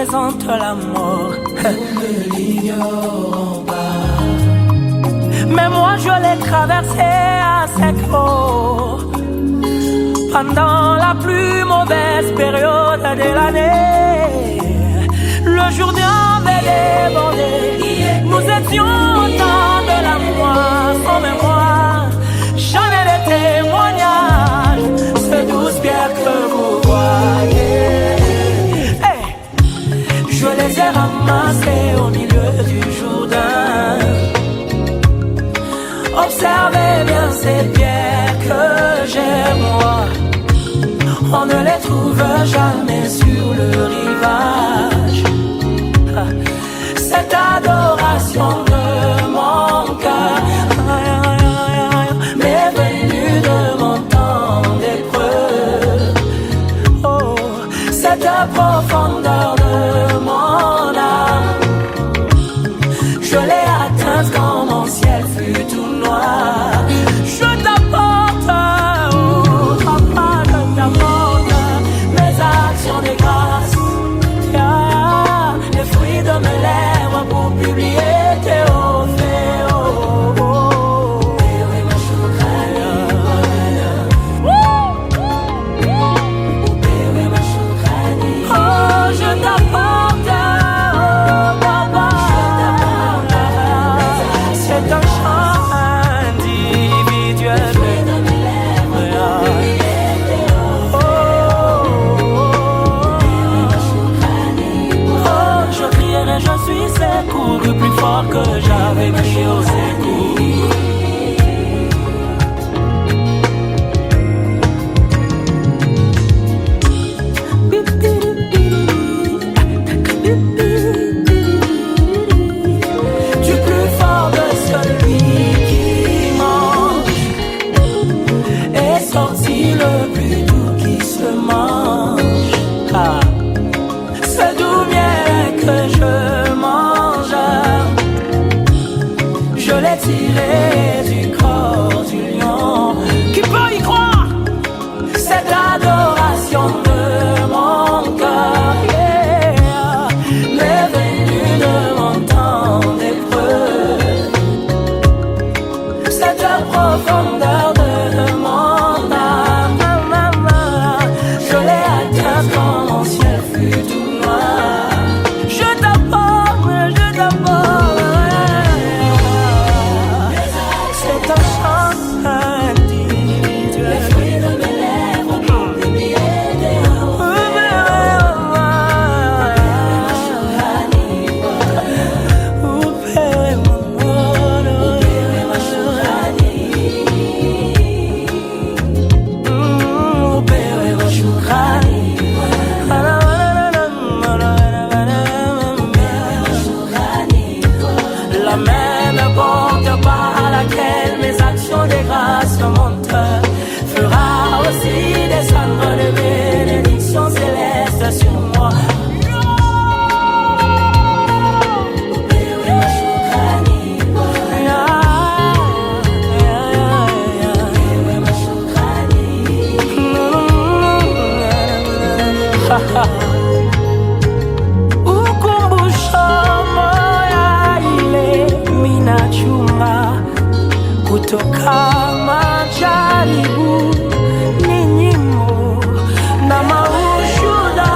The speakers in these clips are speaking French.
représente la mort. Nous ne l'ignorons pas. Mais moi je l'ai traversé à sec eau. Pendant la plus mauvaise période de l'année, le Jourdain avait débordé. Nous étions au temps de la moisson, mais moi, j'en ai des témoignages. Ces 12 pierres que vous voyez, hey, je les ai ramassées au milieu du Jourdain. Observez bien ces pierres que j'ai moi. On ne les trouve jamais sur le rivage. Cette adoration de mon cœur m'est venue de mon temps d'épreuve. Oh, cette profondeur de mon âme, je l'ai atteinte quand mon ciel fut tout noir. Je t'apporte, oh papa, je t'apporte mes actions de grâce, les fruits de mes lèvres pour publier tes hauts faits. Oh, oh, oh. Oh, je t'apporte, oh papa, c'est un chant individuel. Oh, je crierai, je suis secouru plus fort que j'avais crié au secours. Du plus fort de celui qui mange est sorti le plus doux qui se mange. Ah. Ce doux miel que je mange, je l'ai tiré du corps du lion. Qui peut y croire? Cette adoration de mon cœur, yeah, m'est venue de mon temps d'épreuve. Cette profondeur de mon âme, je l'ai atteinte quand mon ciel fut tout noir. Je t'apporte, c'est un chant individuel. Les fruits de mes lèvres pour publier tes hauts la même porte par laquelle mes actions de grâce montent fera aussi descendre de bénédictions célestes sur moi. Kutoka majaribu ni nyimbo na maushuda.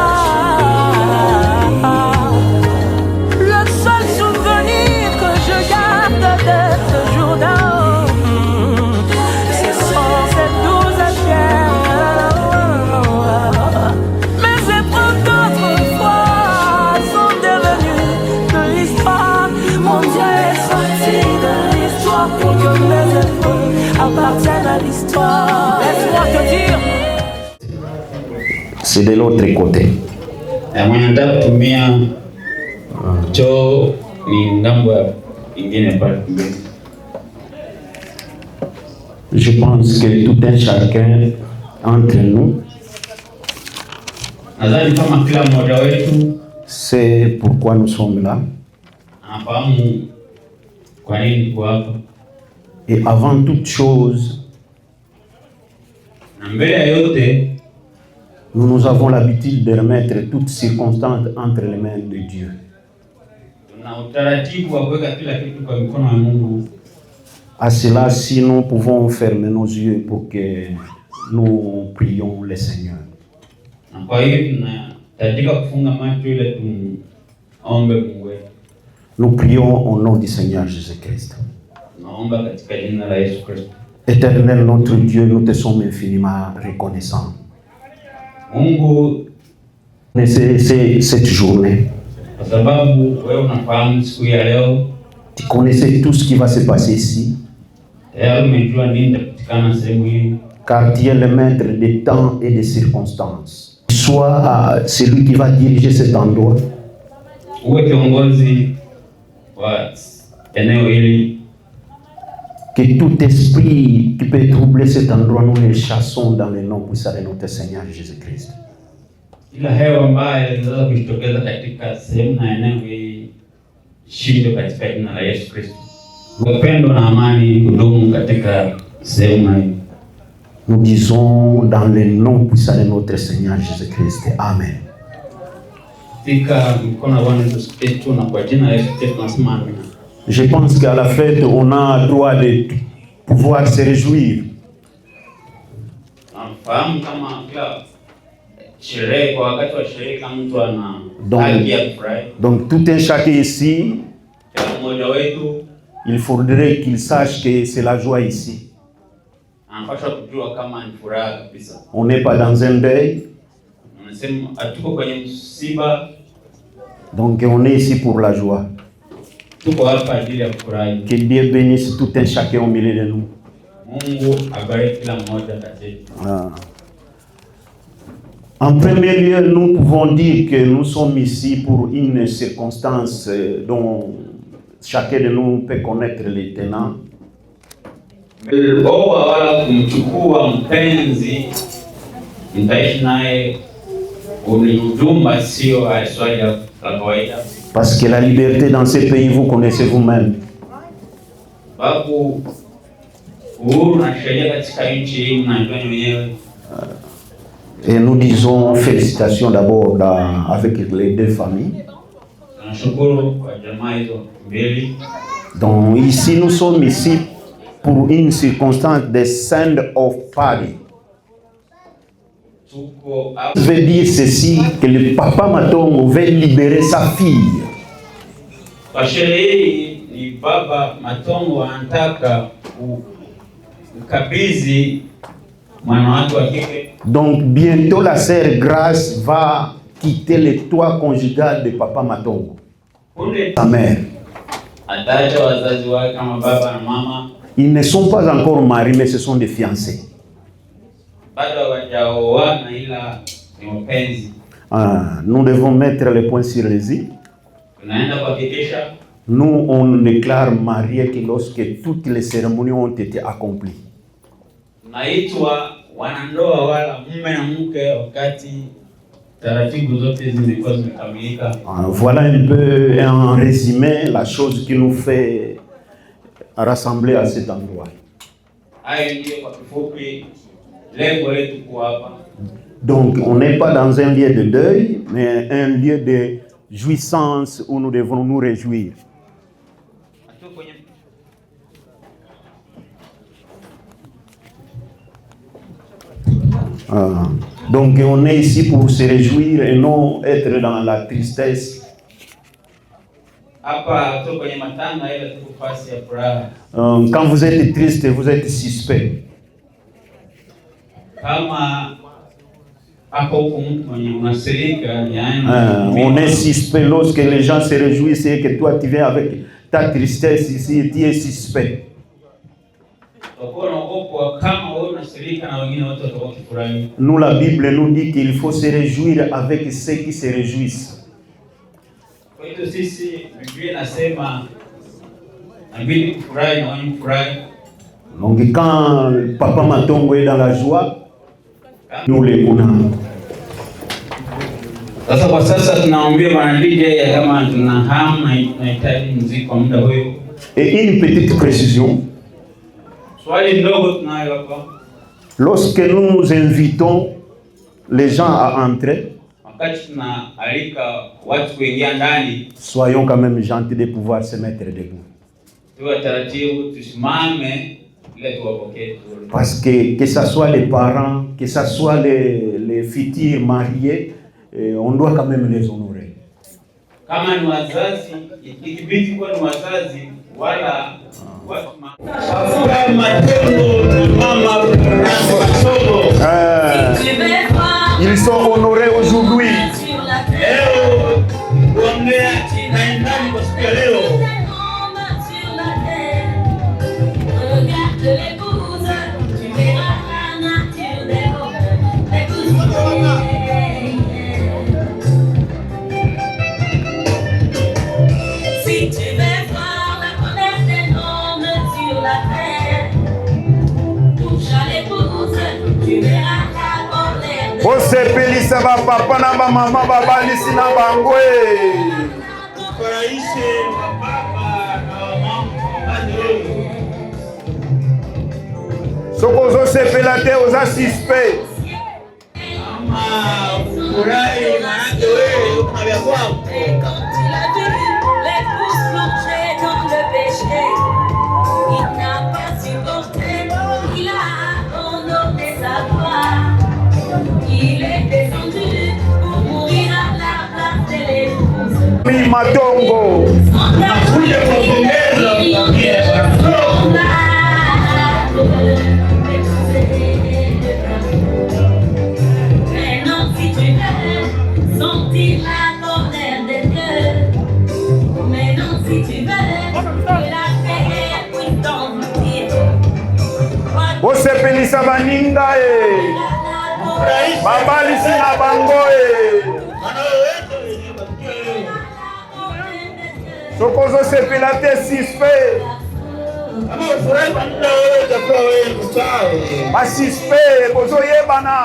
Le seul souvenir que je garde de ce Jourdain, ce sont ces 12 pierres. Mes épreuves d'autrefois sont devenues de l'histoire. Mon Dieu est sorti de l'histoire pour que mes épreuves appartiennent à l'histoire. Laisse-moi te dire, c'est de l'autre côté. Je pense que tout un chacun entre nous, c'est pourquoi nous sommes là. Et avant toute chose, nous avons l'habitude de remettre toutes circonstances entre les mains de Dieu. À cela, si nous pouvons fermer nos yeux pour que nous prions le Seigneur. Nous prions au nom du Seigneur Jésus-Christ. Éternel notre Dieu, nous te sommes infiniment reconnaissants. C'est cette journée. Tu connaissais tout ce qui va se passer ici. Car tu es le maître des temps et des circonstances. Sois celui qui va diriger cet endroit. Que tout esprit qui peut troubler cet endroit, nous les chassons dans le nom puissant de notre Seigneur Jésus-Christ. Nous disons dans le nom puissant de notre Seigneur Jésus-Christ. Amen. Je pense qu'à la fête, on a le droit de pouvoir se réjouir. Donc tout un chacun ici, il faudrait qu'il sache que c'est la joie ici. On n'est pas dans un deuil. Donc on est ici pour la joie. Que Dieu bénisse tout un chacun au milieu de nous. En premier lieu, nous pouvons dire que nous sommes ici pour une circonstance dont chacun de nous peut connaître les tenants. Parce que la liberté dans ces pays, vous connaissez vous-même. Et nous disons félicitations d'abord avec les deux familles. Donc ici, nous sommes ici pour une circonstance de send-off party. Je veux dire ceci, que le papa Matongo veut libérer sa fille. Donc bientôt la sœur Grâce va quitter le toit conjugal de papa Matongo. Sa mère. Ils ne sont pas encore mariés, mais ce sont des fiancés. Nous devons mettre les points sur les i. Nous, on déclare mariés que lorsque toutes les cérémonies ont été accomplies. Voilà un peu en résumé la chose qui nous fait rassembler à cet endroit. Donc, on n'est pas dans un lieu de deuil, mais un lieu de jouissance où nous devons nous réjouir. Donc, on est ici pour se réjouir et non être dans la tristesse. Quand vous êtes triste, vous êtes suspect. On est suspect lorsque les gens se réjouissent et que toi tu viens avec ta tristesse ici, tu es suspect. Nous, la Bible nous dit qu'il faut se réjouir avec ceux qui se réjouissent. Donc quand papa Matongo est dans la joie, nous les connaissons. Et une petite précision. Lorsque nous nous invitons les gens à entrer, soyons quand même gentils de pouvoir se mettre debout. Parce que ce soit les parents, que ce soit les futurs mariés, on doit quand même les honorer. Ils sont honorés aujourd'hui. Você pelisa ba papa na ba mama ba balisi na bangwe. Sokozo se pelate aux suspect. Matongo. Maintenant si tu veux sentir la colère des deux, maintenant si tu veux la terre puisse t'envoûter. Você pelisa baninga babalisi na bango Sokozo se pelate suspect. Ba suspect bozo yebana.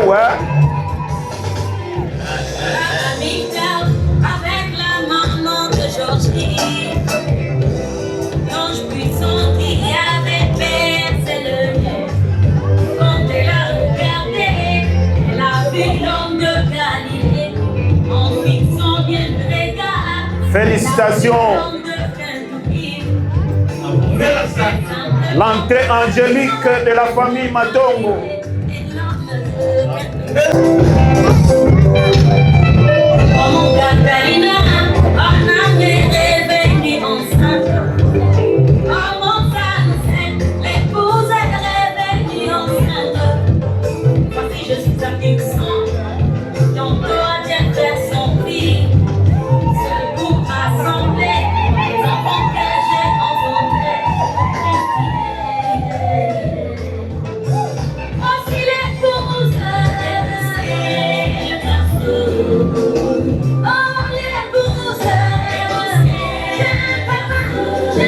Ouais. Avec la maman de Georgie, quand je puis sentir qu'il y avait percé le nez. Quand elle a regardé, elle a vu l'homme de Galilée, en fixant bien le regard. Félicitations. L'entrée angélique de la famille Matongo. Mon Catalina, on avait réveillé enceinte. Comment ça nous fait, l'épouse est réveillée enceinte. Voici je suis affliction, ton doigt vient faire son fils. Seul pour rassembler les enfants que j'ai engendrés. Voici l'épouse.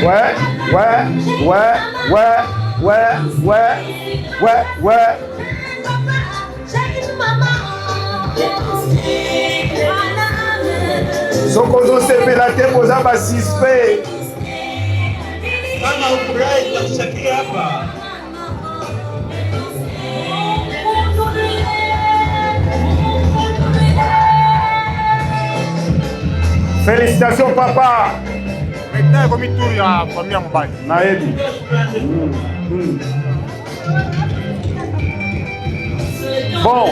Ouais. Sokozo se pelate boza ba suspect. Kama ufurahi tutashakia hapa. Félicitations papa. Maintenant, comme il tourne à la famille en bas. Naebi. Bon,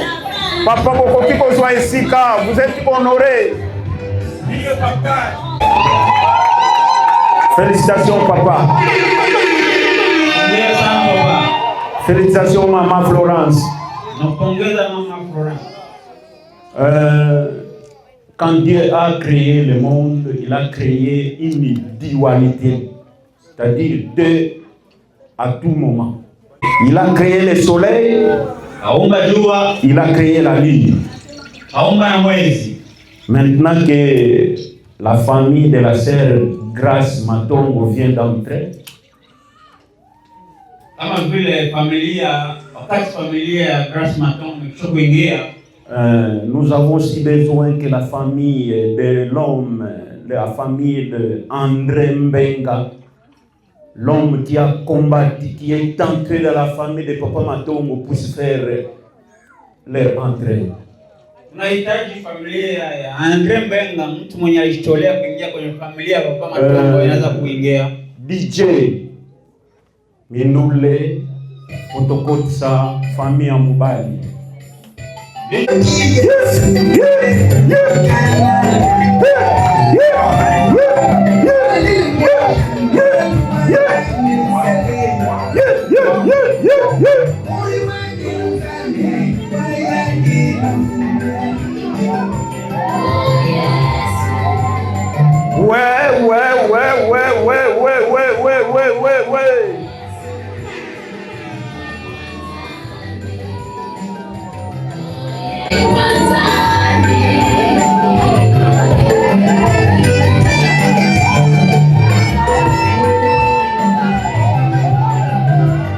papa Bokoki Kozwa Esika, vous êtes honoré. Félicitations papa. Félicitations maman Florence. quand Dieu a créé le monde, il a créé une dualité, c'est-à-dire deux à tout moment. Il a créé le soleil, il a créé la lune. Maintenant que la famille de la sœur Grace Matongo vient d'entrer, nous avons aussi besoin que la famille de l'homme, la famille de André Mbenga, l'homme qui a combattu, qui est entré dans la famille de Papa Matongo, puisse faire leur entrée. Tunahitaji familia ya Andre Mbenga, mtu mwenye alijitolea kuingia kwenye familia ya Papa Matongo inaweza kuingia. DJ Minule Fotokotsa famille ya Mubali.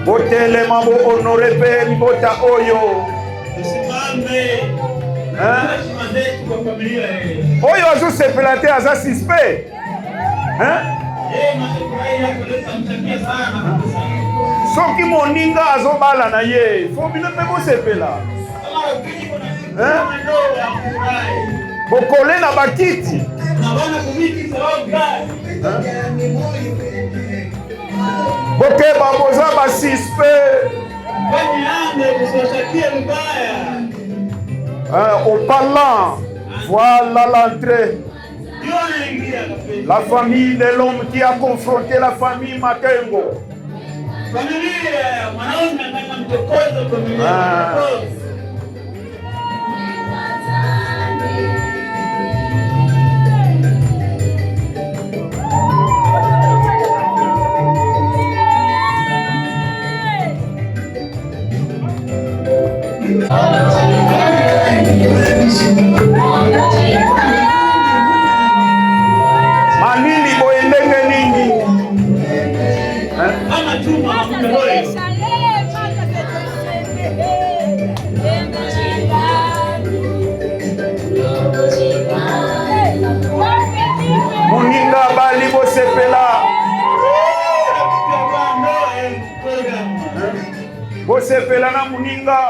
Botele mambo honore pe bota oyo. Oyo azo sepelate aza sispe. Soki moninga azo bala na ye, fo bino pe bo sepela. Bokole na bakiti. Bokeba boza basispe. Au parlant, voilà l'entrée. La famille de l'homme qui a confronté la famille Matengo. Manini boendenge nini? Muninga bali bosepela. Bosepela na muninga.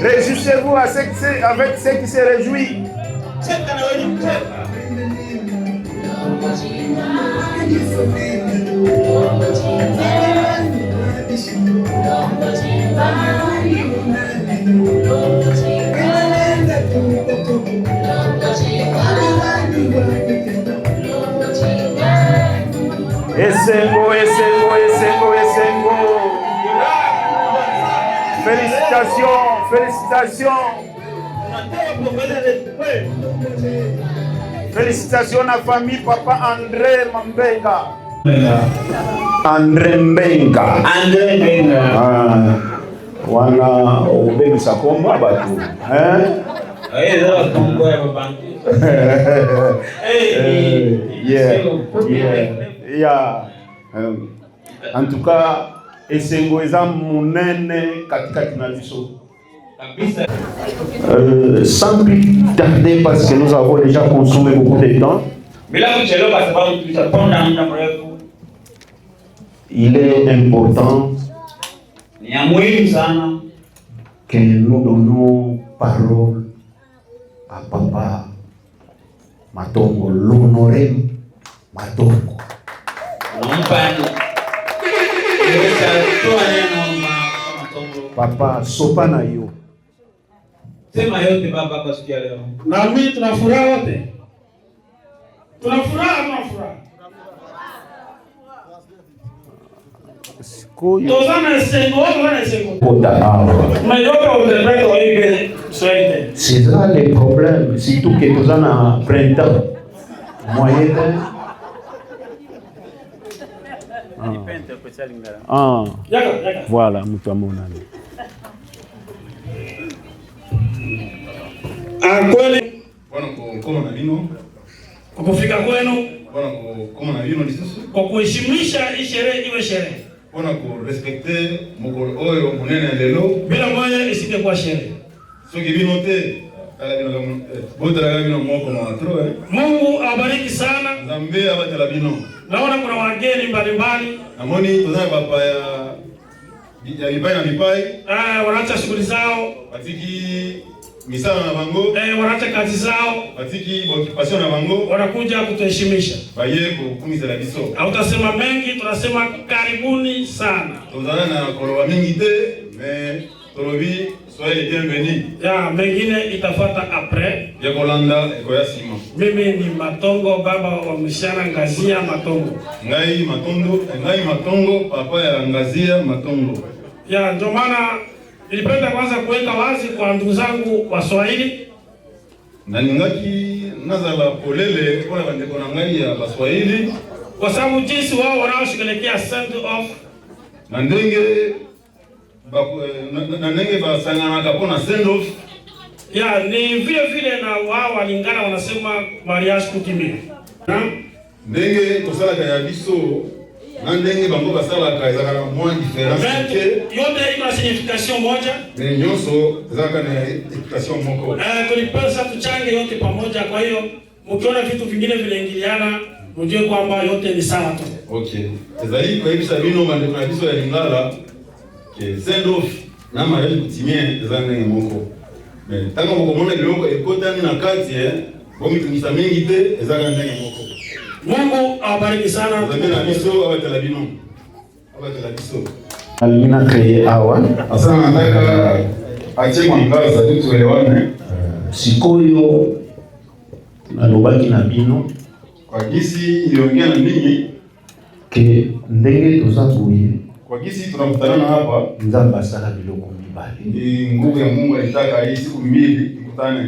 Réjouissez-vous avec ceux qui se réjouissent. Esengo, Esengo, Esengo, Esengo. Félicitations, félicitations. Félicitations à la famille Papa André Mbenga. André Mbenga. Andre Mbenga. Wana ubeni sakomba batu. Ndio Kongo ya babangu. Yeah. En tout cas, Esengo eza munene katikati na biso. Sans plus tarder, parce que nous avons déjà consommé beaucoup de temps, il est important que nous donnons parole à Papa Matongo, l'honoré Matongo. Papa, sopa na yo. Sema yote baba kwa siku ya leo. Na mimi tunafuraha wote. Tunafuraha. Siku Tozana Esengo, tozana Esengo. Kota awa. Mayoka utepeto hivi. C'est ça le problème. Surtout que nous sommes en printemps. Moyen. Ah. Voilà, mutamonani. Kweli Bwana kukoma na vino. kwa kufika kwenu, Bwana kukoma na vino lisusu. kwa kuheshimisha hii sherehe iwe sherehe. Bwana kurespecte mokolo oyo monene lelo. Bila moja isingekuwa sherehe. Soki vino te, kala vino kama botala vino moko matro Mungu awabariki sana. Zambe abatala vino. Naona kuna wageni mbalimbali. Namoni tozana papa ya mipai na mipai. Wanaacha shughuli zao. Atiki misala na bango. Wanaacha kazi zao. Atiki occupation na bango. Wanakuja kutuheshimisha. Baye kukumisa la biso. Hautasema mengi, tunasema karibuni sana. Tozana na koloba mingi te, mais tolobi soyez les bienvenus. Ya mengine itafuata après. Ya kolanda ekoya sima. Mimi ni Matongo, baba wa mshana Ngazia Matongo. Ngai Matongo, papa ya Ngazia Matongo. Ya ndio maana nilipenda kwanza kuweka wazi kwa ndugu zangu Waswahili. Na ningaki nazala polele kwa bandeko na ngai ya Baswahili Kwa sababu jinsi wao wanaoshughulikia send off. Na ndenge basangana kapona send off. Ya ni vile vile na wao walingana wanasema mariage coutumier. Ndenge tosala kaya biso na ndenge bango basala kaya za moins différence yote ina signification moja. Mais nyoso zaka na explication moko. Tulipasa tuchange yote pamoja, kwa hiyo mkiona vitu vingine vinaingiliana mjue kwamba yote ni sawa tu. Okay. Ezali kwa hivi sabino bandeko na biso ya Lingala ke send off na mariage coutumier ezanga moko. Mais tango mokomona biloko ekotani na kati bomi tungisa mingi te ezanga ndenge moko. Mungu awabariki sana. Zamena biso abatala bino. Abatala biso. Alina kreye awa. Asana nataka ache mwangaza tu tuelewane. Sikoyo nalobaki na bino kwa gisi iliongea na ninyi ke ndenge toza boye. Kwa gisi tunakutana hapa Nzamba sala biloko mibale. Nguvu ya Mungu alitaka hii siku mbili ikutane.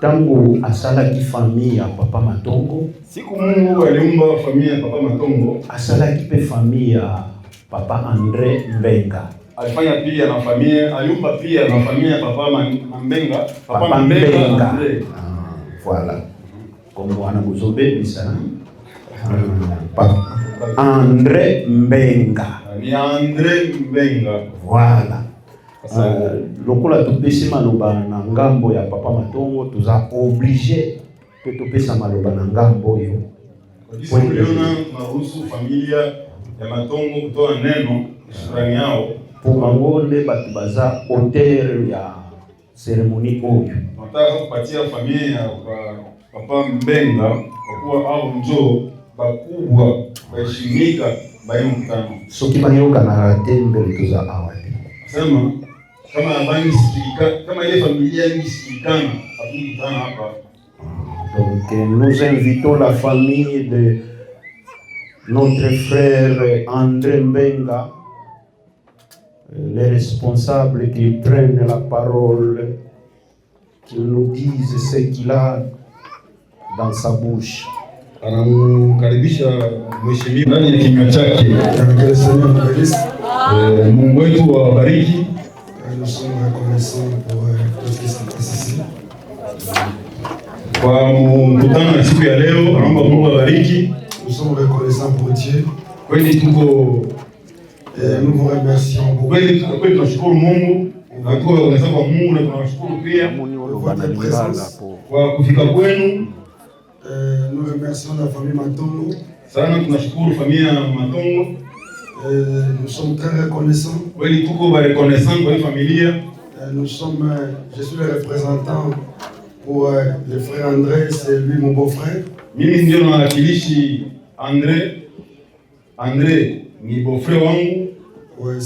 Tango asalaki famille ya Papa Matongo, siku Mungu aliumba familia ya Papa Matongo, asalaki pe famille ya Papa Andre Mbenga. Alifanya pia na familia, aliumba pia na familia ya Papa Mbenga, Papa Mbenga. Voilà. Comme wana bozobe bisa. Andre Mbenga. Ni Andre Mbenga. Voilà. Lokola topesi maloba na ngambo ya Papa Matongo, tuza obligé pe topesa maloba na ngambo yo. Kwa hiyo tunaruhusu familia ya Matongo kutoa neno shukrani yao pour bango nde bato baza auteur ya cérémonie oyo. Nataka kupatia familia ya Papa Mbenga kwa kuwa hao njo bakubwa baheshimika bayo mkutano. Soki banyoka na rate mbele tuza awali. Sema kama ile familia isikikana hatukutana hapa. Donc nous invitons la famille de notre frère André Mbenga, les responsables qui prennent la parole, qui nous disent ce qu'il a dans sa bouche. Anamukaribisha mheshimiwa ndani ya kinywa chake. Mungu wetu awabariki. Nous sommes reconnaissants pour tout ce qui s'est passé ici. Kwa mkutano wa siku ya leo, naomba Mungu awabariki. Nous sommes reconnaissants pour Dieu. Kweli tuko nous vous remercions beaucoup. Kweli tunashukuru Mungu. Na kwa reconnaissant kwa Mungu na tunashukuru pia votre présence. Kwa kufika kwenu. Nous remercions la famille Matongo. Sana tunashukuru familia ya Matongo. Nous sommes très reconnaissants. Kweli tuko reconnaissants kwa familia. Nous sommes, je suis le représentant pour le frère André, c'est lui mon beau-frère. Mimi ndio nawakilishi André ni beau-frère wangu. Ouais,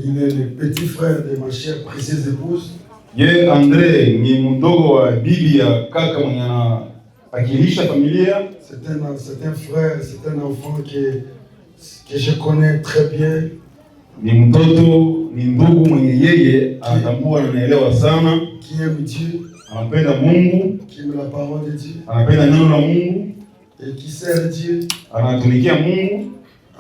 il est le petit frère de ma chère précieuse épouse. Ye André ni mdogo wa bibi ya kaka mwenye anawakilisha familia. C'est un frère, c'est un enfant que je connais très bien. Ni mtoto, ni ndugu mwenye yeye anatambua na anaelewa sana. qui aime Dieu, anapenda Mungu, qui aime la parole de Dieu, anapenda neno la Mungu, et qui sert Dieu. anatumikia Mungu.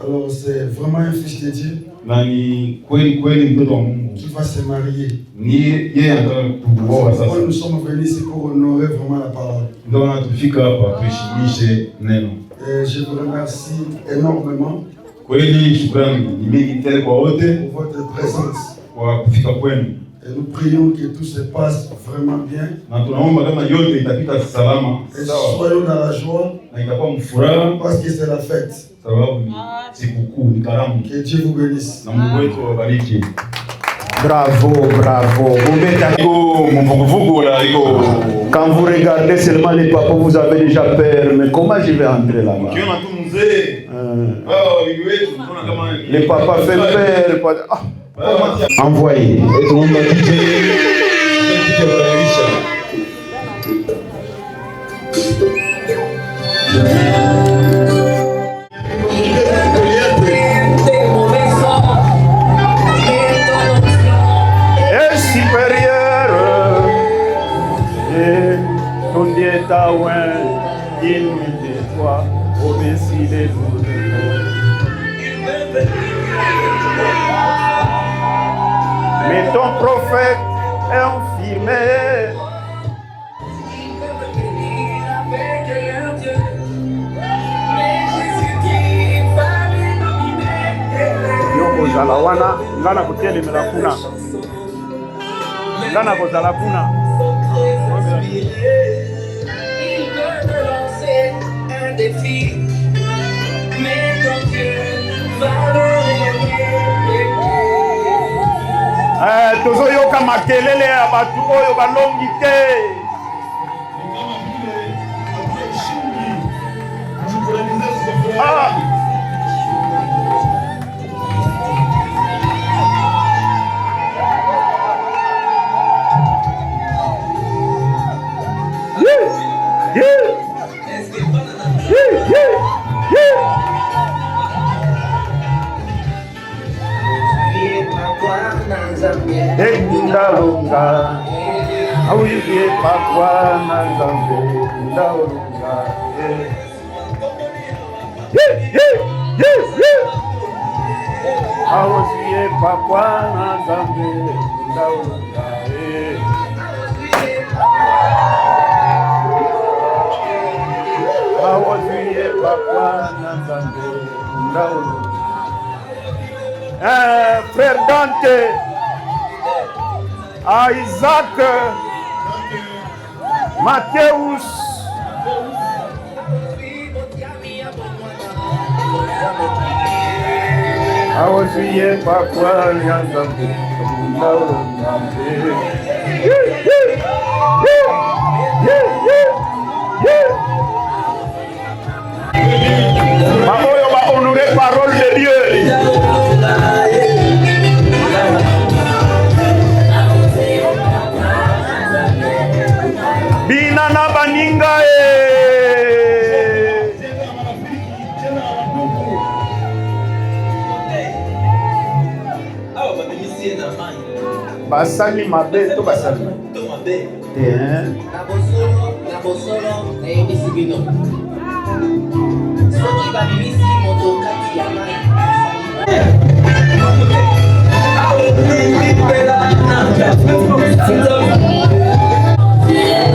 Alors c'est vraiment un fils de Dieu Na ni kweli mtoto wa Mungu. qui va se marier. Ni yeye anataka kuoa sasa. Nous sommes venus ici pour honorer vraiment la parole. Ndio maana tufika hapa tuheshimishe neno. Et je vous remercie énormément Kweli shukrani ni mingi tele kwa wote pour votre présence. kwa kufika kwenu. Et nous prions que tout se passe vraiment bien. Na tunaomba kama yote itapita salama. Et soyons dans la joie. Na itakuwa mfuraha parce que c'est la fête. Sababu ni sikukuu, ni karamu. Que Dieu vous bénisse. Na Mungu wetu awabariki. Bravo, bravo. Quand vous regardez seulement les papas, vous avez déjà peur. Mais comment je vais entrer là-bas? Les papas fait peur. Envoyez. Il me déçoit, obéis les jours. Mais ton prophète est infirmé. Yoko zala wana, ngana kutele melakuna. Ngana kozala kuna. Un défi, mais ton Dieu va le régler. Tozoyoka makelele ya batu oyo balongi te. Ndalunga auye pakwa na nzambe ndalunga auye pakwa na nzambe ndalunga auye pakwa na nzambe ndalunga. Frère Dante, à Isaac, Mathéus, awosuye pakwa nyanzambe Maoyo va honorer parole de Dieu. Binana baninga basali mabe to basali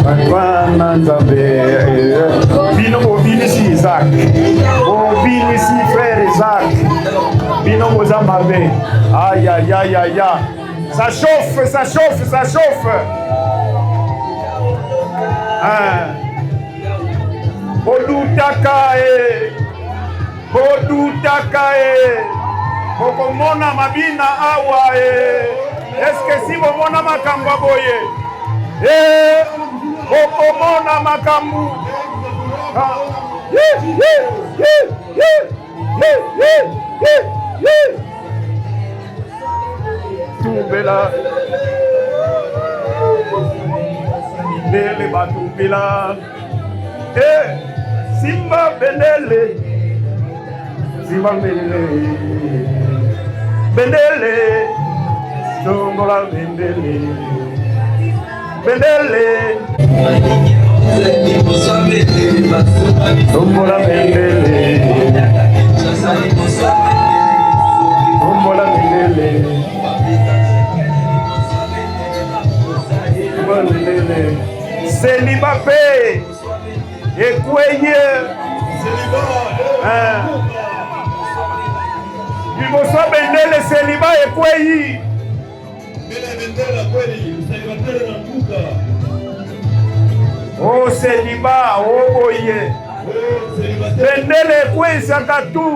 Bakwana nzambe bino obinisi Isaac obinisi frère Isaac bino moza mabe aïe aïe aïe aïe ça chauffe ça chauffe ça chauffe bodutaka bokomona mabina awa eske si bomona makambo boye bokomona makambo tumbela bele batumbela simba bendele bendele songola bendele Bendele. Tombola bendele. Tombola bendele. Tombola bendele. Célibat Ekweye. Liboso bendele célibat Ekweyi. Oh célibat, oh boye. Bendele Ekweyi sakatu.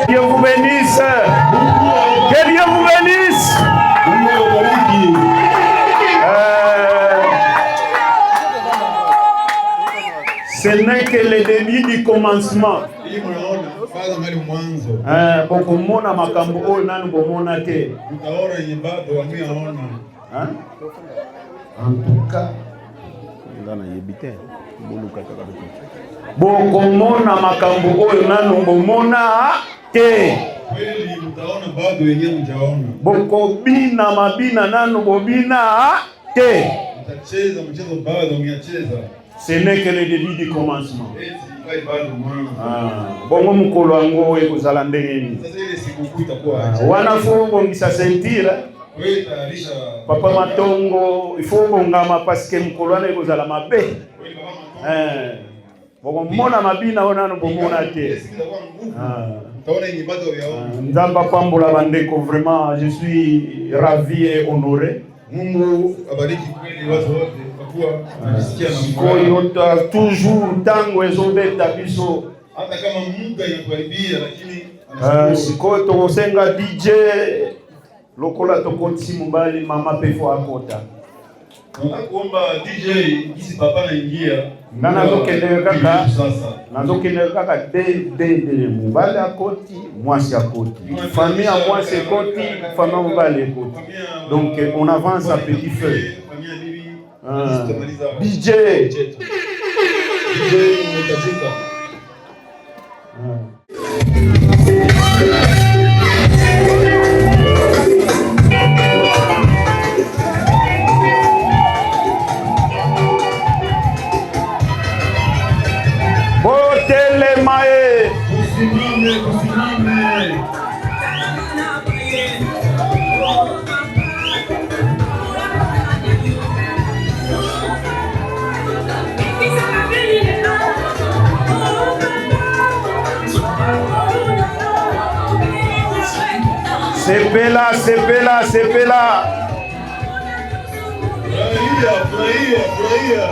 Dieu vous bénisse. Que Dieu vous bénisse. Ce n'est que le début du commencement. Bokomona makambo oyo nanu bomona te. En tout cas, bokomona makambo oyo nanu bomona te. Bokobina mabina nanu bobina te. Ce n'est que le début du commencement. Bongo mukolo wango ekozala ndenge nini. Wana fo bongisa sentire. Papa Matongo, il faut bongama parce que mukolo wana ekozala mabe. Bongo mona mabina ona no bomona te. Nzamba pambola bandeko, vraiment je suis ravi et honoré. Mungu abariki kweli watu wote kwa kuwa koyota toujours tango ezobeta biso hata kama muda inakaribia, lakini sikoyo tokosenga DJ lokola tokotisi mobali mama pefo akota. Nakuomba DJ kisi papa naingia nazokende kaka de mobali akoti mwasi akoti famille à mwasi akoti famille mobali akoti. Donc on avance à petit feu. DJ Sepela. Furahia.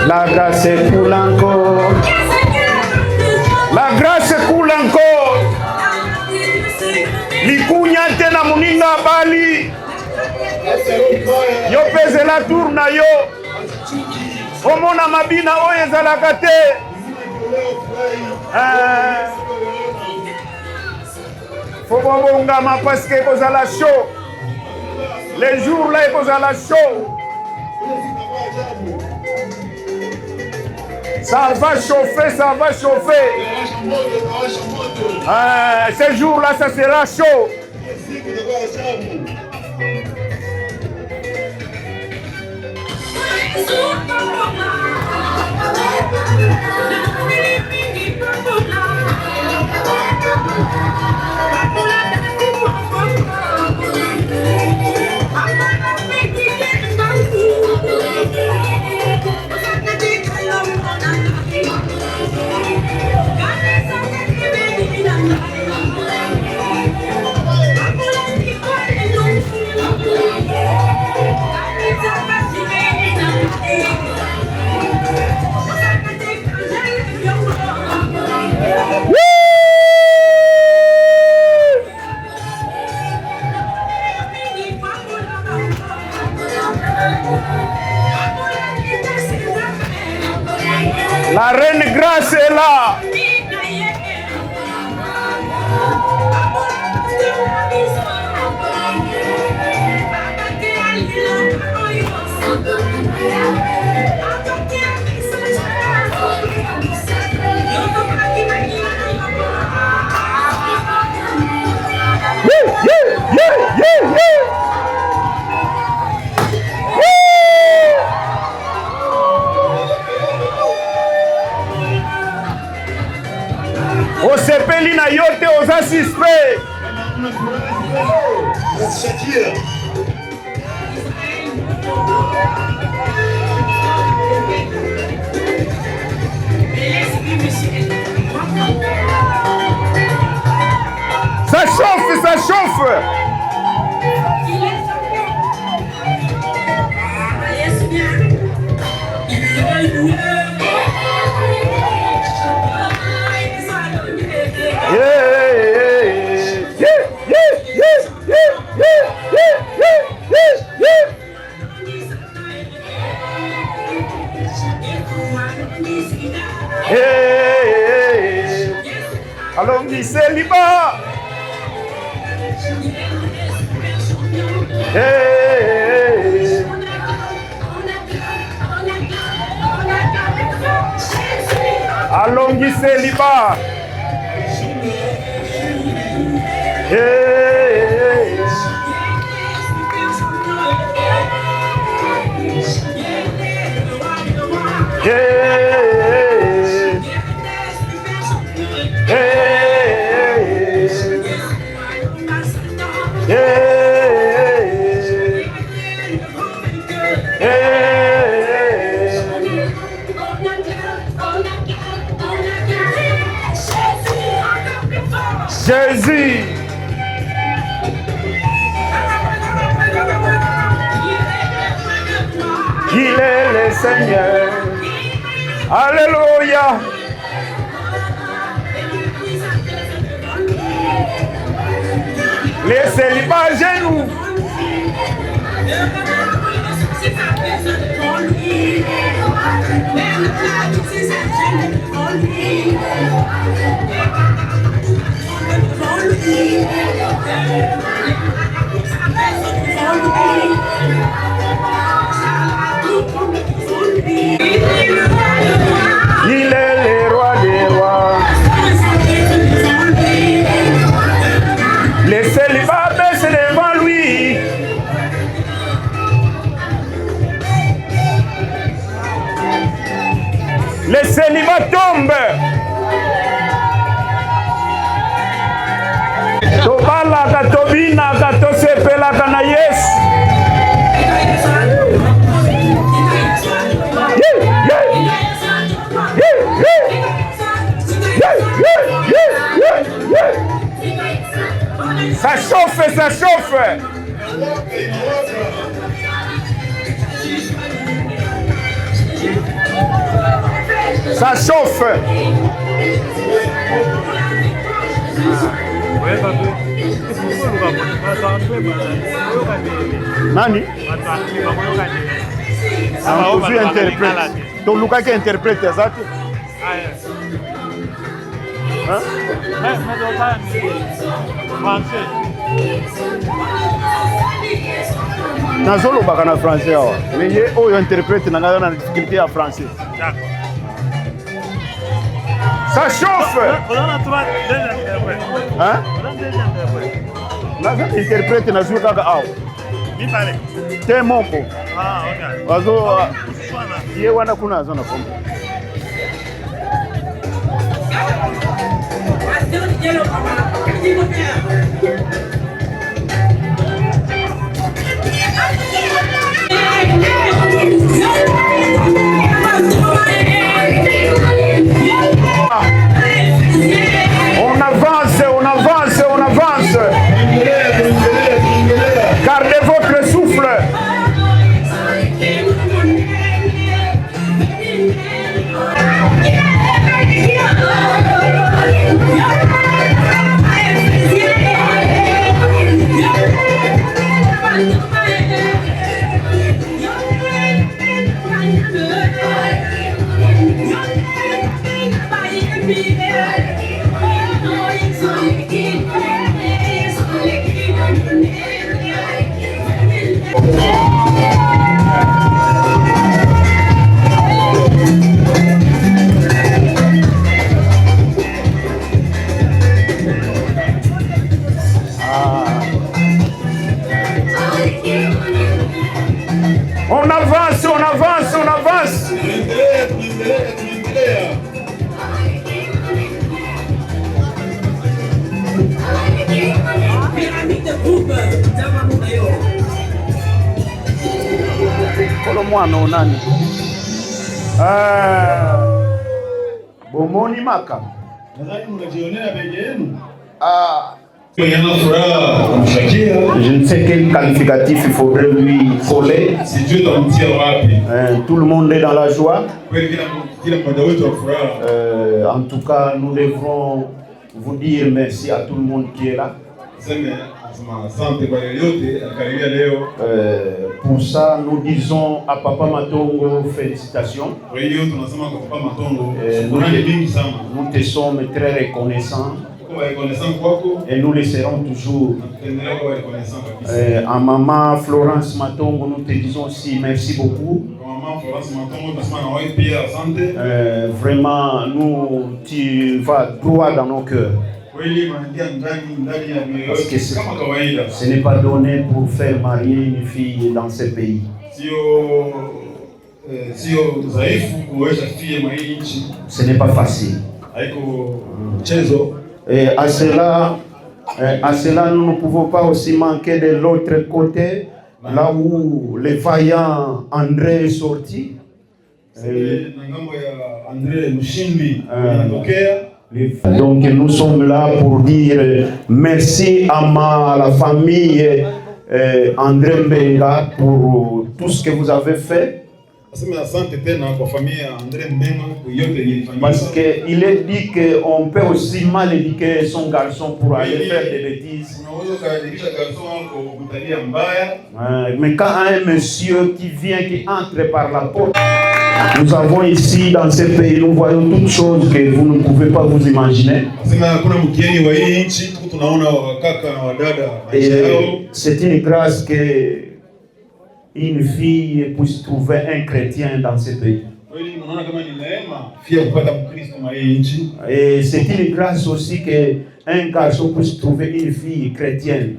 La grâce coule encore. La grâce coule encore. Likunya tena muninga bali. Yo pese la tour na yo. Omona mabina oye zalaka te. Faut bongama parce que kozala chaud. Les jours là kozala chaud. Ça va chauffer. Ce jour-là, ça sera chaud. La reine Grâce est là. Osepeli na yote osasispe. Ça chauffe, ça chauffe. Alors, célibat. Allons-y célibat. Jésus. Il est le Seigneur. Alléluia. Les célibats à genoux. Il est le roi des rois. Les célibats baissent devant lui. Les célibats tombent. Tobalaka tobinaka tosepelaka na Yesu. Ça chauffe, ça chauffe. Ça chauffe. Nani? Tu interprètes. Ton Lucas qui interprète ça. Nazolo baka na français awa. Mais ye oyo interprète na ngana na difficulté à français. D'accord. Ça chauffe. Hein? Naza interprète na zuka kaka awa. Mipale. Te moko. Ah, okay. Wazo ye wana kuna zona kombe. On avance, on avance, on avance. Gardez votre souffle. On avance, on avance, on avance. Kolo mwana onani. Bomoni maka. Je ne sais quel qualificatif il faudrait lui coller. Tout le monde est dans la joie. En tout cas, nous devrons vous dire merci à tout le monde qui est là. Pour ça, nous disons à Papa Matongo félicitations. Nous te sommes très reconnaissants. Et nous le serons toujours. À Maman Florence Matongo, nous te disons aussi merci beaucoup. Vraiment, tu vas droit dans nos cœurs. Parce que ce n'est pas donné pour faire marier une fille dans ce pays. Ce n'est pas facile. Et à cela, nous ne pouvons pas aussi manquer de l'autre côté, là où le vaillant André est sorti. Donc nous sommes là pour dire merci à la famille André Mbenga pour tout ce que vous avez fait. Parce qu'il est dit qu'on peut aussi mal éduquer son garçon pour aller faire des bêtises. Mais quand un monsieur qui vient, qui entre par la porte, nous avons ici dans ce pays, nous voyons toutes choses que vous ne pouvez pas vous imaginer. Et c'est une grâce que une fille puisse trouver un chrétien dans ce pays. Et c'est une grâce aussi qu'un garçon puisse trouver une fille chrétienne.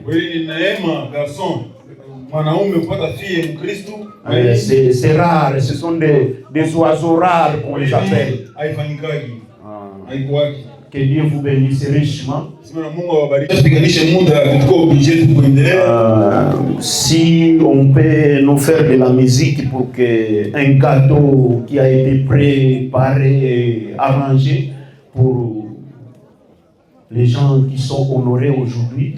C'est rare, ce sont des oiseaux rares qu'on les appelle. Que Dieu vous bénisse richement. Si on peut nous faire de la musique pour qu'un gâteau qui a été préparé et arrangé pour les gens qui sont honorés aujourd'hui,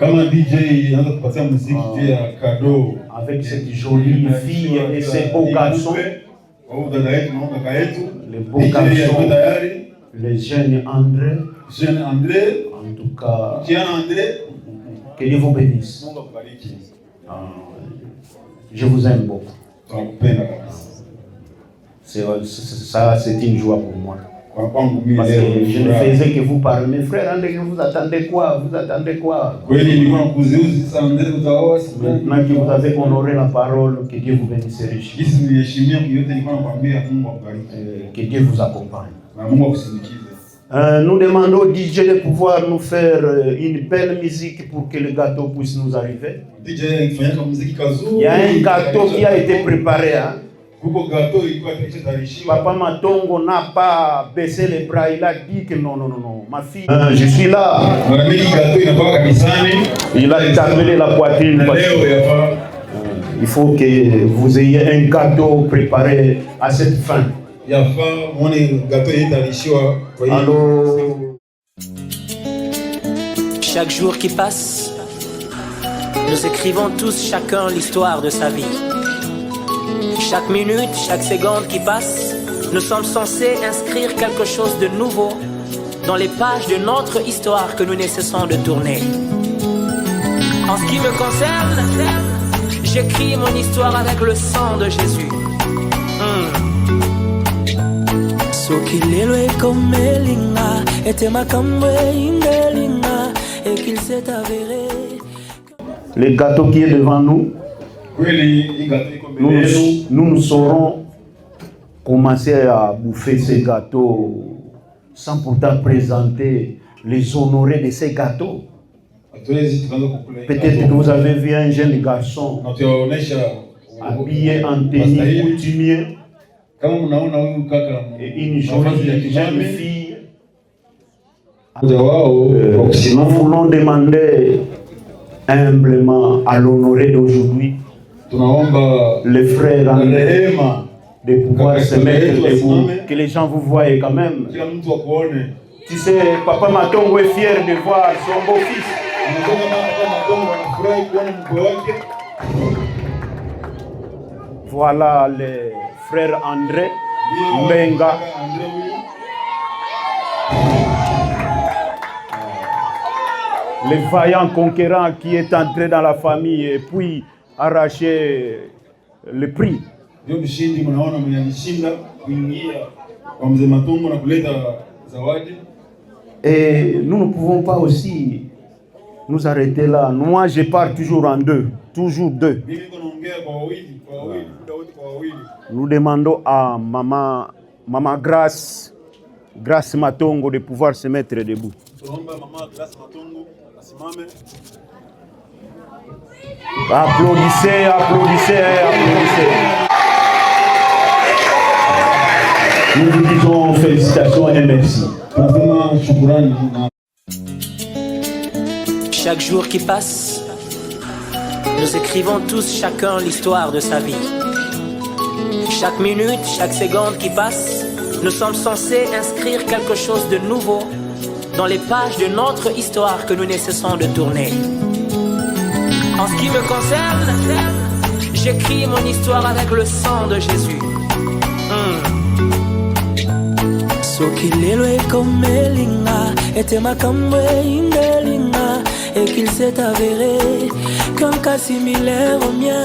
avec cette jolie fille et ces beaux garçons, les beaux garçons, les jeunes André, en tout cas, que Dieu vous bénisse. Je vous aime beaucoup. Ça, c'est une joie pour moi. Parce que je ne faisais que vous parler. Mes frères, André, vous attendez quoi? Vous attendez quoi? Maintenant que vous avez honoré la parole, que Dieu vous bénisse richement. Que Dieu vous accompagne. Nous demandons au DJ de pouvoir nous faire une belle musique pour que le gâteau puisse nous arriver. Il y a un gâteau qui a été préparé. Hein? Papa Matongo n'a pas baissé les bras, il a dit que non, ma fille, je suis là. Il a établi la poitrine. Il faut que vous ayez un gâteau préparé à cette fin. Alors, chaque jour qui passe, nous écrivons tous chacun l'histoire de sa vie. Chaque minute, chaque seconde qui passe, nous sommes censés inscrire quelque chose de nouveau dans les pages de notre histoire que nous ne cessons de tourner. En ce qui me concerne, j'écris mon histoire avec le sang de Jésus. Le gâteau qui est devant nous, nous saurons commencer à bouffer ces gâteaux sans pourtant présenter les honorés de ces gâteaux. Peut-être que vous avez vu un jeune garçon habillé en tenue coutumière. Et une jeune fille. Nous voulons demander humblement à l'honoré d'aujourd'hui, le frère André, de pouvoir se mettre debout, que les gens vous voient quand même. Tu sais, Papa Matongo est fier de voir son beau-fils. Voilà le frère André Mbenga. Le vaillant conquérant qui est entré dans la famille et puis arraché le prix. Et nous ne pouvons pas aussi nous arrêter là. Moi, je pars toujours en deux. Toujours deux. Nous demandons à Maman Grace Matongo de pouvoir se mettre debout. Applaudissez, applaudissez, applaudissez. Nous vous disons félicitations et merci. Chaque jour qui passe, nous écrivons tous chacun l'histoire de sa vie. Chaque minute, chaque seconde qui passe, nous sommes censés inscrire quelque chose de nouveau dans les pages de notre histoire que nous ne cessons de tourner. En ce qui me concerne, j'écris mon histoire avec le sang de Jésus. Sokilelo ekomelinga etema kamwe indelinga et qu'il s'est avéré qu'un cas similaire au mien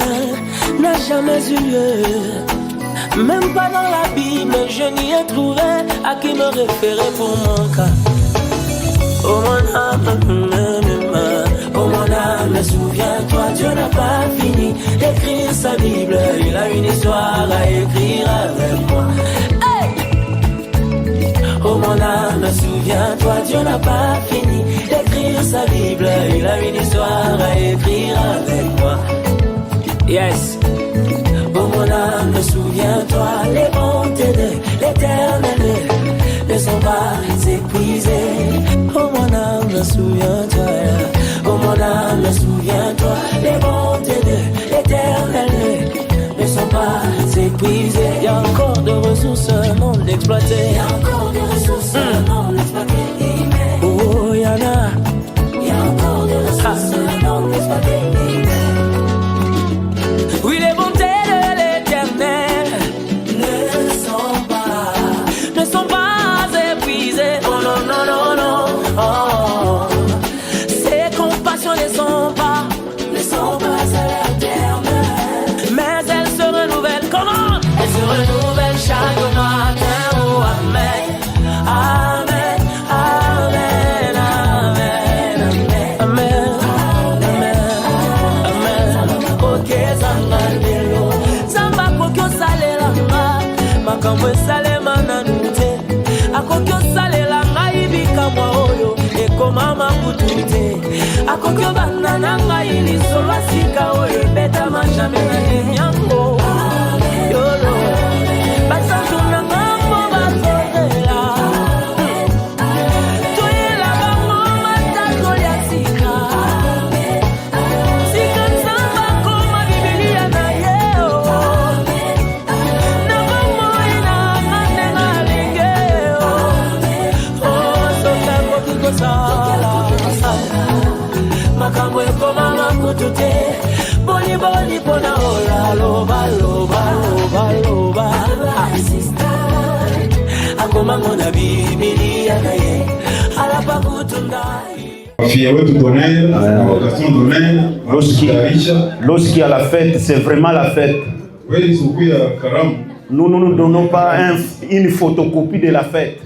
n'a jamais eu lieu. Même pas dans la Bible, je n'y ai trouvé à qui me référer pour mon cas. Oh mon âme, souviens-toi, Dieu n'a pas fini d'écrire sa Bible. Il a une histoire à écrire avec moi. Oh mon âme, souviens-toi, Dieu n'a pas fini d'écrire sa Bible. Il a une histoire à écrire avec moi. Yes. Oh mon âme, souviens-toi, les bontés de l'Éternel ne sont pas épuisées. Oh mon âme, souviens-toi. Oh mon âme, souviens-toi, les bontés de l'Éternel ne sont pas épuisées. Il y a encore de ressources non exploitées. Il y a encore de ressources non exploitées. Oh, il y en a. Il y a encore de ressources non exploitées. Oui, les bontés de l'Éternel ne sont pas épuisées. Oh non, non, non, non. Oh. Ses compassions ne sont pas à l'éternel. Mais elles se renouvellent. Comment? Elles se renouvellent chaque matin. Oh, amen. Amen. Amen. Amen. Amen. Amen. Amen. Ok, Zangandelo. Zamba kokyo salela nga. Makambo salema nanute. Akokyo salela nga ibika mwa oyo. Eko mama kutute. Akokyo banana nga ili solo sika oyo. Beta manjame na nyango. Yolo. Basantu na ngambo batodela. Toyela bango matato ya sika. Sika nzamba koma Biblia na yeo. Na bango ina ngane na lingeo. Oh, soka mokiko sala. Makambo ekoma makutute. Boni boni pona ola loba loba loba loba. Akoma ngona Biblia na ye. Alapa kutundai. Fia wetu Donel, na wakati Donel, Lorsqu'il y a la fête, c'est vraiment la fête. wewe siku ya karamu. Nous ne nous donnons pas une photocopie de la fête.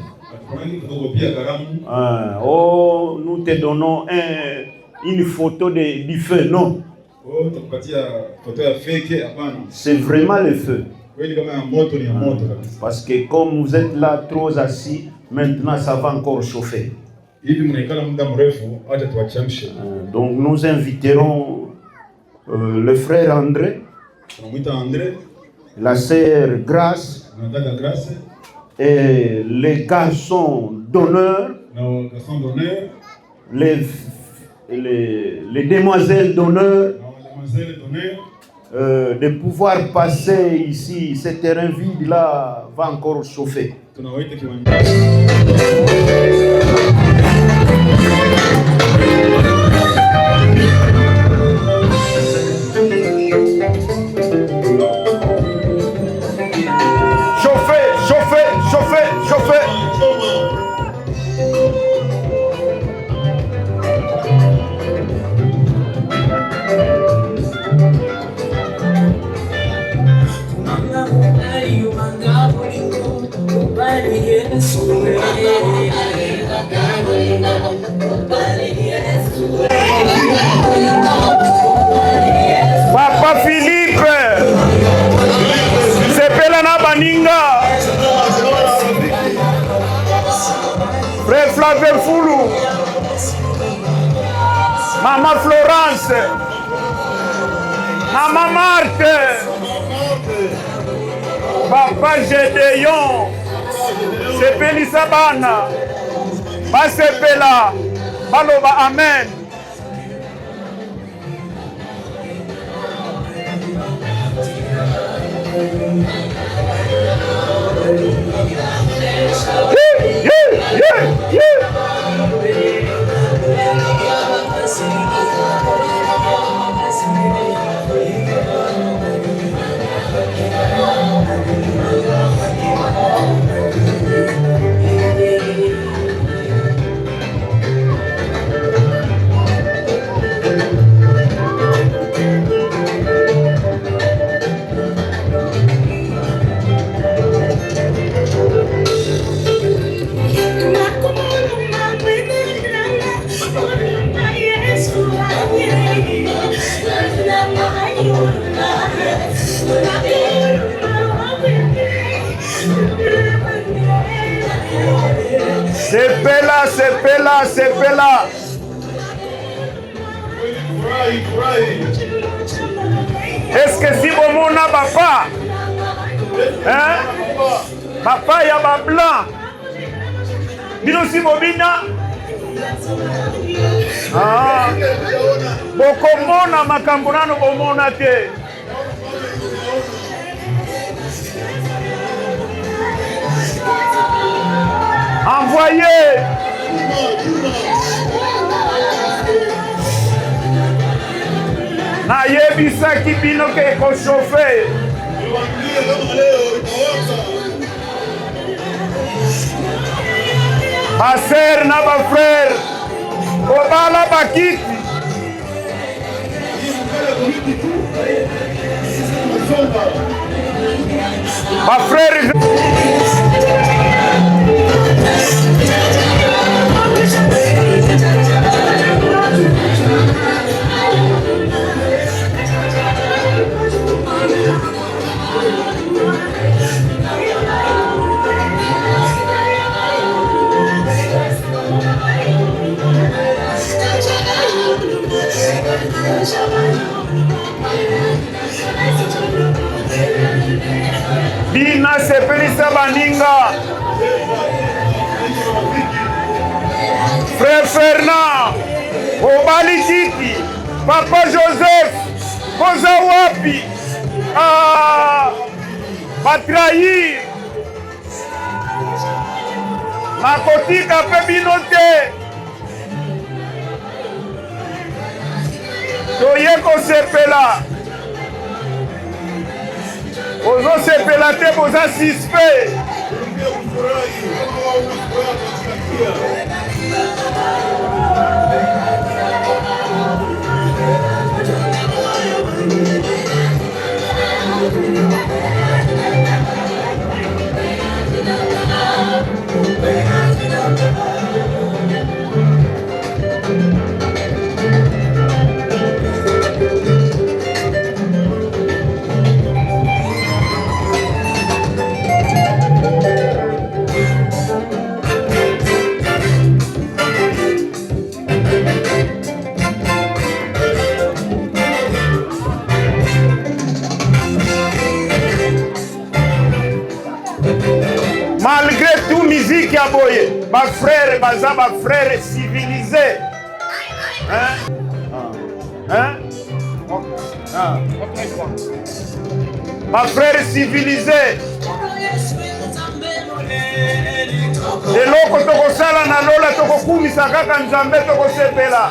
Nous te donnons une photo du feu, non. C'est vraiment le feu. Parce que comme vous êtes là trop assis, maintenant ça va encore chauffer. Donc nous inviterons le frère André tunamwita André, la sœur Grace tunataka Grace et les garçons d'honneur, na garçon d'honneur, les demoiselles d'honneur, na mademoiselle d'honneur, de pouvoir passer ici. Ce terrain vide là va encore chauffer. tunawaita kiwanjani. Chauffer. Papa Philippe, sepela na baninga. Frère Flavien Foulou, Maman Florence, Maman Marthe, Papa Gédéon, sepeli sabana, basepela, baloba amen. Sepela. Est-ce que si vous mona papa, hein? Papa ya ba blanc. Bino si bobina. Ah. Boko mona makambo nano bomona te. Envoyez. Na yebisaki bino ke ko chauffer. Ba sœur na ba frère. Obala bakiti. Ba frère Bina sepelisa baninga. Frère Fernand, Obali Titi, Papa Joseph, Koza wapi? Batrahir. Makotika pe bino te. Toye ko sepela. Ozo sepela te boza suspect. tout musique ya boye. Ba frère baza ba frère civilisé. Hein? Hein? Ah. Ma frère civilisé. Eloko tokosala na lola tokokumisa kaka nzambe tokosepela.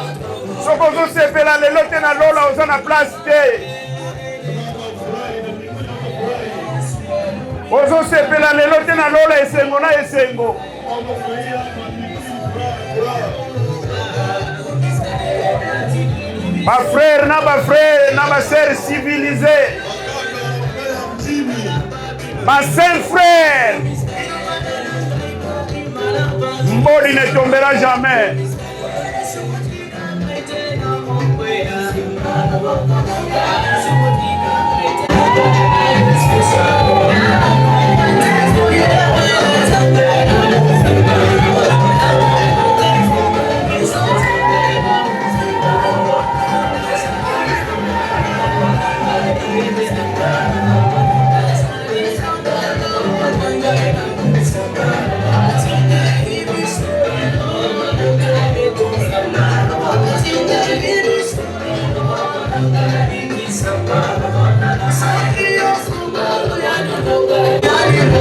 Soko ozosepela lelo te na lola oza na place te. Ozosepela lelo te na lola esengo na esengo. Ma frère na ba sœur civilisé. Ma saint frère. Mbodi ne tombera jamais.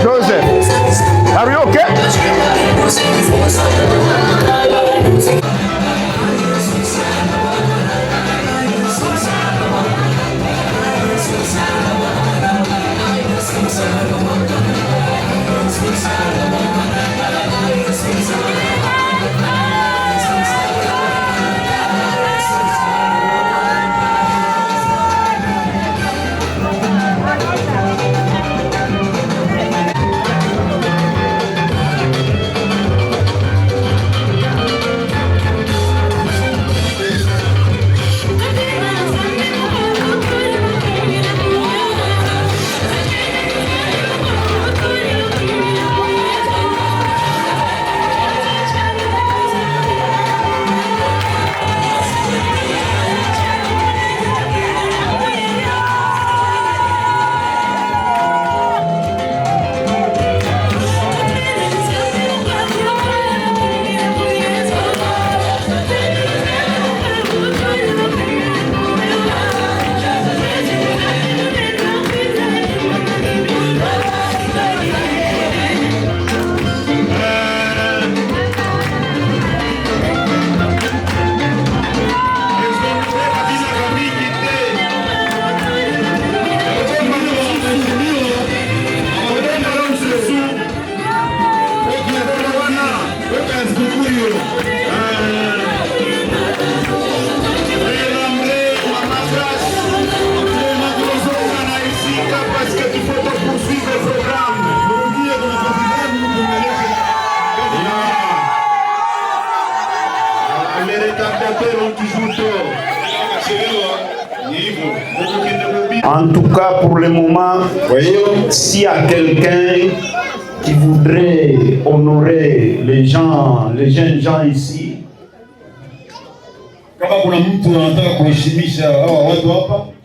Joseph, are you okay? En tout cas, pour le moment, s'il y a quelqu'un qui voudrait honorer les jeunes gens ici,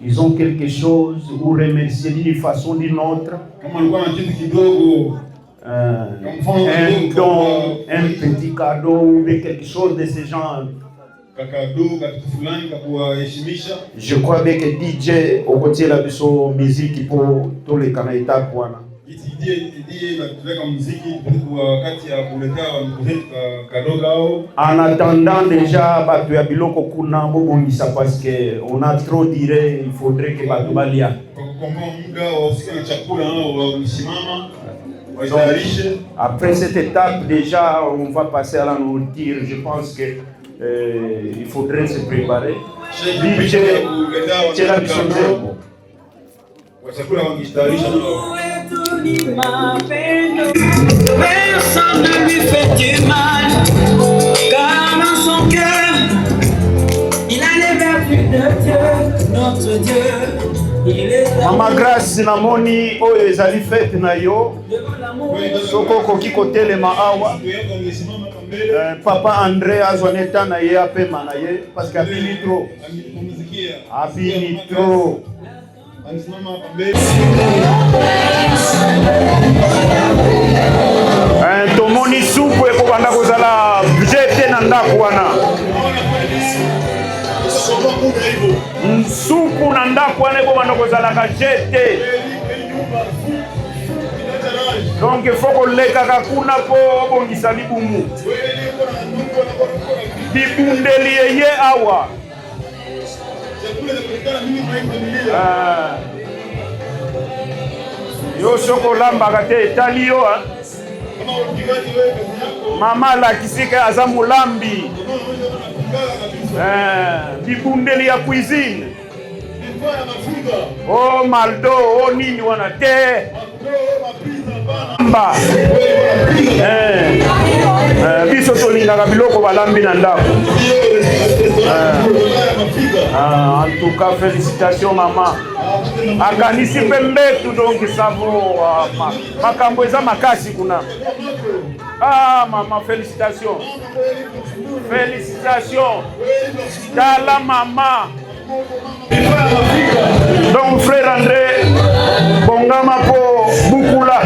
ils ont quelque chose ou remercier d'une façon ou d'une autre. Un don, un petit cadeau ou quelque chose de ce genre. Je crois bien que DJ au côté de la musique pour tous les Canadiens. En attendant déjà, parce qu'on a trop diré, il faudrait que Batubalia. Après cette étape, déjà, on va passer à la nourriture. Je pense que il faudrait se préparer. DJ, c'est la mission. Personne ne lui fait du mal, car dans son cœur, il a les vertus de Dieu, notre Dieu. Il est Mama Grace namoni oyo ezali fête na yo. Soko koki kotelema awa. Papa André azoneta na ye apema na ye parce que abini trop. Abini trop. Un Nsuku na ndako wana eko bandoko zalaka jete. Donc il faut kolekaka kuna po bongisa libumu. Bibundeli ye awa. Yo soko lambaka te etali yo mama lakisika aza mulambi. Bibundeli ya cuisine. Oh maldo, oh nini wana te. Mba. Biso tolingaka biloko balambi na ndako. En tout cas, félicitations maman. Akanisi pembetu donc savo makambo eza makasi kuna. Ah maman, félicitations. Félicitations. Tala maman. Donc frère André bongama po bukula.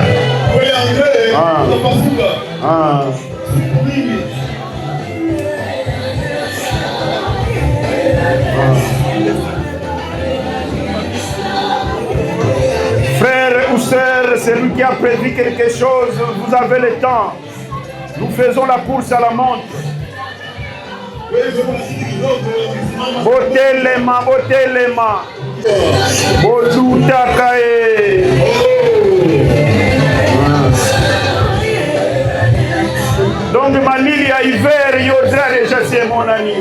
Frère ou sœur, c'est lui qui a prévu quelque chose, vous avez le temps. Nous faisons la course à la montre. Botelema, botelema. Bodutaka e. Donc malili ya hiver yodra déjà c'est mon ami.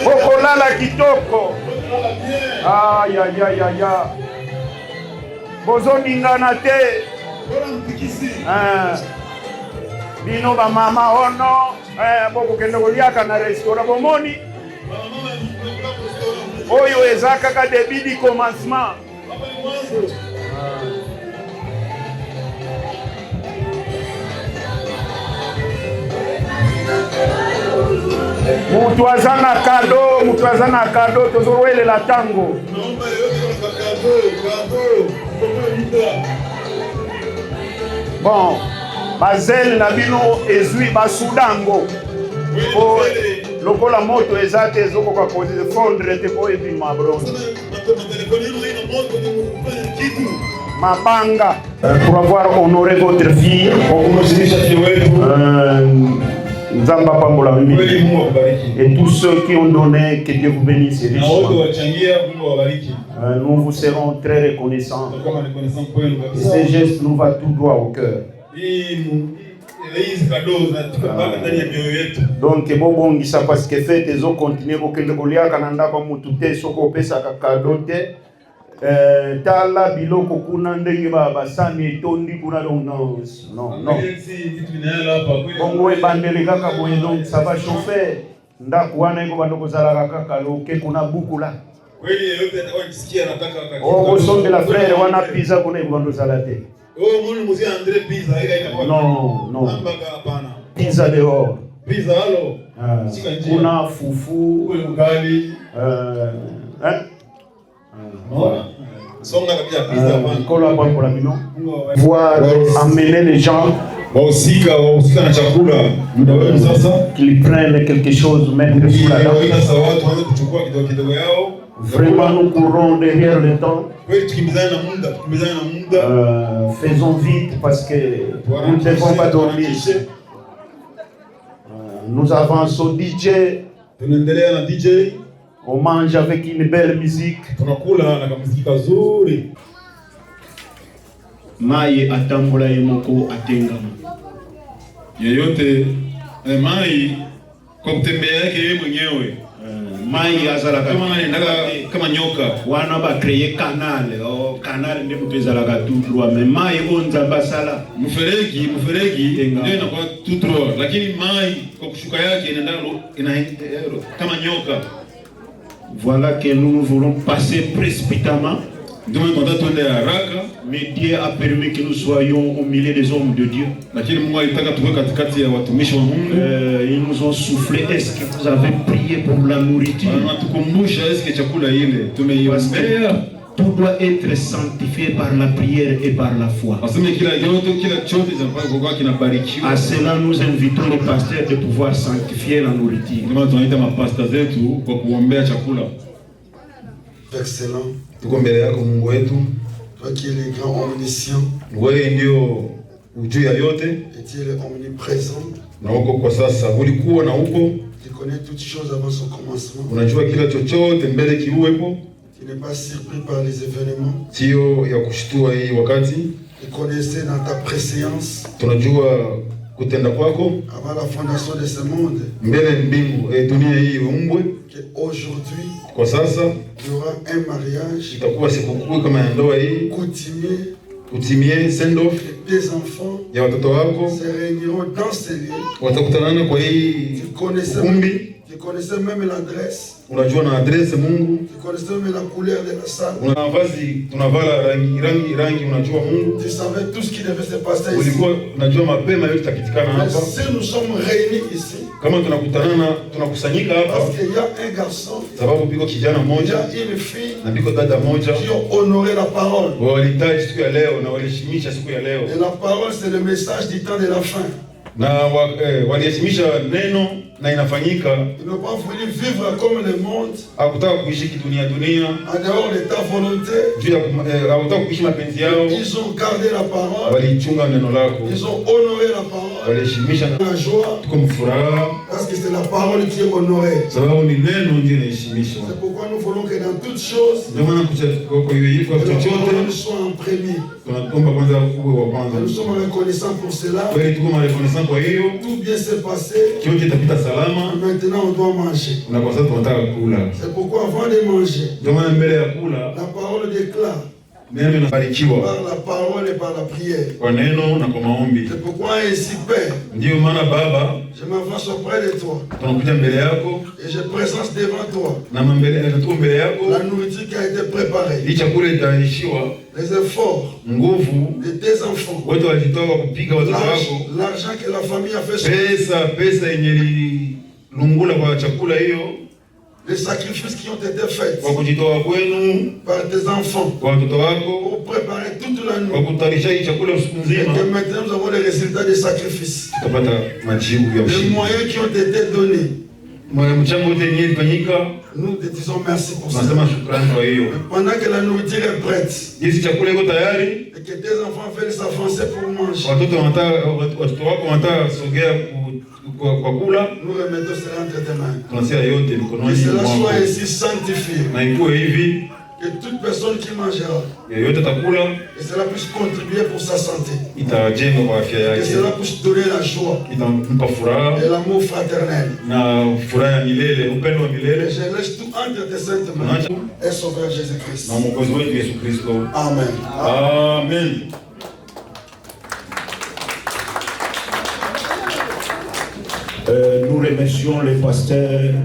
Bokolala kitoko. Aïe aïe aïe aïe. Bozoningana te. Bino ba mama ono boko kende koliaka na restaurant bomoni. Oyo ezaka ka début du commencement. Mutu azana kado tozowele la tango. Bon, bazel na bino ezui basudango. Po lokola moto ezate ezoko kwa kozi fondre te po ebima bro. Mabanga pour avoir honoré votre fille. Et tous ceux qui ont donné, que Dieu vous bénisse richement. Nous vous serons très reconnaissants. Et ces gestes nous vont tout droit au cœur. Donc bobongisa parce que fête ezo continuer kokende kolia kananda kwa mutu te soko pesa kakado te. Tala biloko kuna ndenge baba sami etondi kuna donc non. Bongo ebandeli kaka boye donc ça va chauffer. Ndako wana iko bandoko zala kaka loke kuna bukula. Kweli yote atakayesikia anataka wakati. Oh songe la frère wana pizza kuna iko bandoko zala te. Oh mwana mzee Andre pizza ile itakuwa. Non. Hamburger hapana. Pizza dehors. Pizza halo. Kuna fufu, ugali. Voir amener les gens qu'ils prennent quelque chose, mettre sous la table. Vraiment, nous courons derrière le temps. Faisons vite parce que nous ne devons pas dormir. Nous avançons DJ. On mange avec une belle musique. Mai atambola yemoko atengama. Yeyote mai kwa kutembea yake yeye mwenyewe. Mai azala kama nyoka. Wana ba créer canal. Canal ndio mtezala tout droit mais mai onza basala. Mferegi ndio inakuwa tout droit lakini mai kwa kushuka yake inaenda kama nyoka. Voilà que nous voulons passer précipitamment. Mais Dieu a permis que nous soyons au milieu des hommes de Dieu. Ils nous ont soufflé. Est-ce que vous avez prié pour la nourriture? tout doit être sanctifié par la prière et par la foi. À cela, nous invitons les pasteurs de pouvoir sanctifier la nourriture. Excellent. Tuko mbele yako Mungu wetu. Toi qui es le grand omniscient. Wewe ndio ujuu ya yote. Et tu es le omniprésent. Na uko kwa sasa, ulikuwa na uko. Tu connais toutes choses avant son commencement. Unajua kila chochote mbele kiuwepo. Tu n'es pas surpris par les événements. Sio ya kushtua hii wakati. Tu connaissais dans ta préséance. Tunajua kutenda kwako avant la fondation de ce monde. Mbele mbingu dunia hii umbwe. Aujourd'hui, kwa sasa il y aura un mariage. Itakuwa sikukuu kama ya ndoa hii. Kutimie send off des enfants ya watoto wako se réuniront dans ces lieux. Watakutanana kwa hii kumbi. Tu connaissais même l'adresse. Unajua na adresse Mungu. Tu connaissais même la couleur de la salle. Unavazi tunavala rangi unajua Mungu. Tu savais tout ce qui devait se passer ici. Ulikuwa unajua mapema yote takitikana hapa. Si nous sommes réunis ici. Kama tunakutanana tunakusanyika hapa. Parce qu'il y a un garçon. Sababu biko kijana mmoja. Il y a une fille. Na biko dada mmoja. Qui ont honoré la parole. Walitaji siku ya leo na waliheshimisha siku ya leo. Et la parole c'est le message du temps de la fin. Na waliheshimisha neno na inafanyika. Ils n'ont pas voulu vivre comme le monde. Hakutaka kuishi kidunia dunia. En dehors de ta volonté. Hakutaka kuishi mapenzi yao. Ils ont gardé la parole. Walichunga neno lako. Ils ont honoré la parole. Waliheshimisha la joie. Tuko mfuraha. Parce que c'est la parole qui est honorée. Sababu ni neno ndiyo inaheshimishwa. C'est pourquoi nous voulons que dans toutes choses. Ndio maana kwa hiyo chochote nous soyons en premier. Tunaomba kwanza uwe wa kwanza. Nous sommes reconnaissants pour cela. Wewe tuko reconnaissant kwa hiyo. Tout bien s'est passé. Kyote itapita salama. Maintenant on doit manger. Na kwa sasa tunataka kula. C'est pourquoi avant de manger. Ndio maana mbele ya kula. La parole déclare. Neno inabarikiwa. Par la parole et par la prière. Kwa neno na kwa maombi. C'est pourquoi ainsi Père. Ndio maana Baba. Je m'avance auprès de toi. Tunakuja mbele yako. Et je présente devant toi. Na mbele yako. La nourriture qui a été préparée. Hii chakula itaishiwa. Les efforts. Nguvu. De tes enfants. Wote walijitoa kupiga watoto wako. L'argent que la famille a fait. Pesa yenye lungula kwa chakula hiyo. Les sacrifices qui ont été faits kwa kujitoa kwenu par tes enfants kwa watoto wako pour préparer toute la nuit kwa kutayarisha hii chakula usiku nzima. Et maintenant nous avons les résultats des sacrifices. Tutapata majibu ya les moyens qui ont été donnés. Mchango wote yenyewe ilifanyika. Nous te disons merci pour ça. Nasema shukrani kwa hiyo. Pendant que la nourriture est prête. Hizi chakula iko tayari. Et que tes enfants veulent s'avancer pour manger. Watoto wako wanataka sogea kwa kula. Nous remettons cela entre tes mains. Tunasia yote mikononi mwako. Que cela soit ainsi sanctifié. Na ikuwe hivi. Que toute personne qui mangera. Yeyote atakula. Que cela puisse contribuer pour sa santé. Itajenga kwa afya yake. Que cela puisse donner la joie. Itampa furaha. Et l'amour fraternel. Na furaha ya milele, upendo wa milele. Je laisse tout entre tes saintes mains. Et Sauveur Jésus-Christ. Na Mwokozi wetu Yesu Kristo. Amen. Amen. Nous remercions les pasteurs,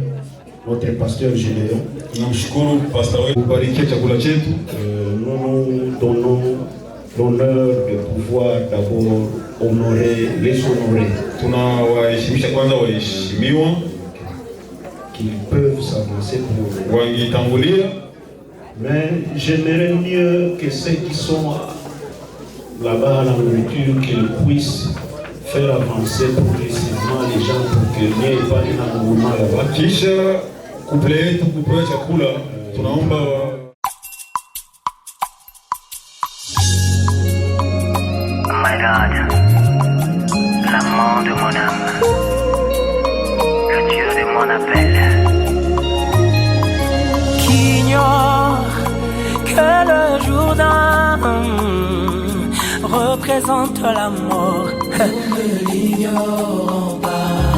notre pasteur général. Tunamshukuru pastor wetu kubarikia chakula chetu. Nous nous donnons l'honneur de pouvoir d'abord honorer les honorés. Tunawaheshimisha kwanza waheshimiwa qu'ils peuvent s'avancer pour wangitangulia. Mais j'aimerais mieux que ceux qui sont là-bas à la nourriture qu'ils puissent faire avancer progressivement les gens pour qu'il n'y ait pas un mouvement là-bas. Kisha couple yetu kupewa chakula tunaomba My God, l'amant de mon âme, le Dieu de mon appel, qui ignore que le Jourdain représente la mort. Ne l'ignorons pas.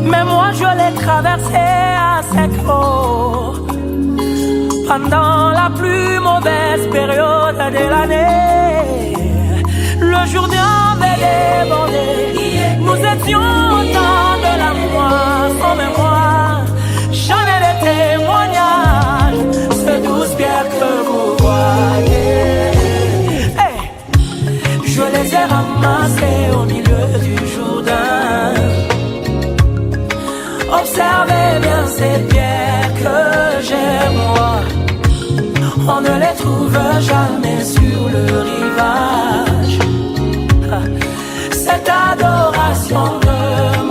Mais moi je l'ai traversé à sec eau pendant la plus mauvaise période de l'année. Le Jourdain avait débordé. Nous étions au temps de la moisson, mais moi j'en ai des témoignages. Ces 12 pierres que vous voyez, je les ai ramassées au milieu du Jourdain. Observez bien ces pierres que j'ai moi. On ne sur le rivage. Cette adoration de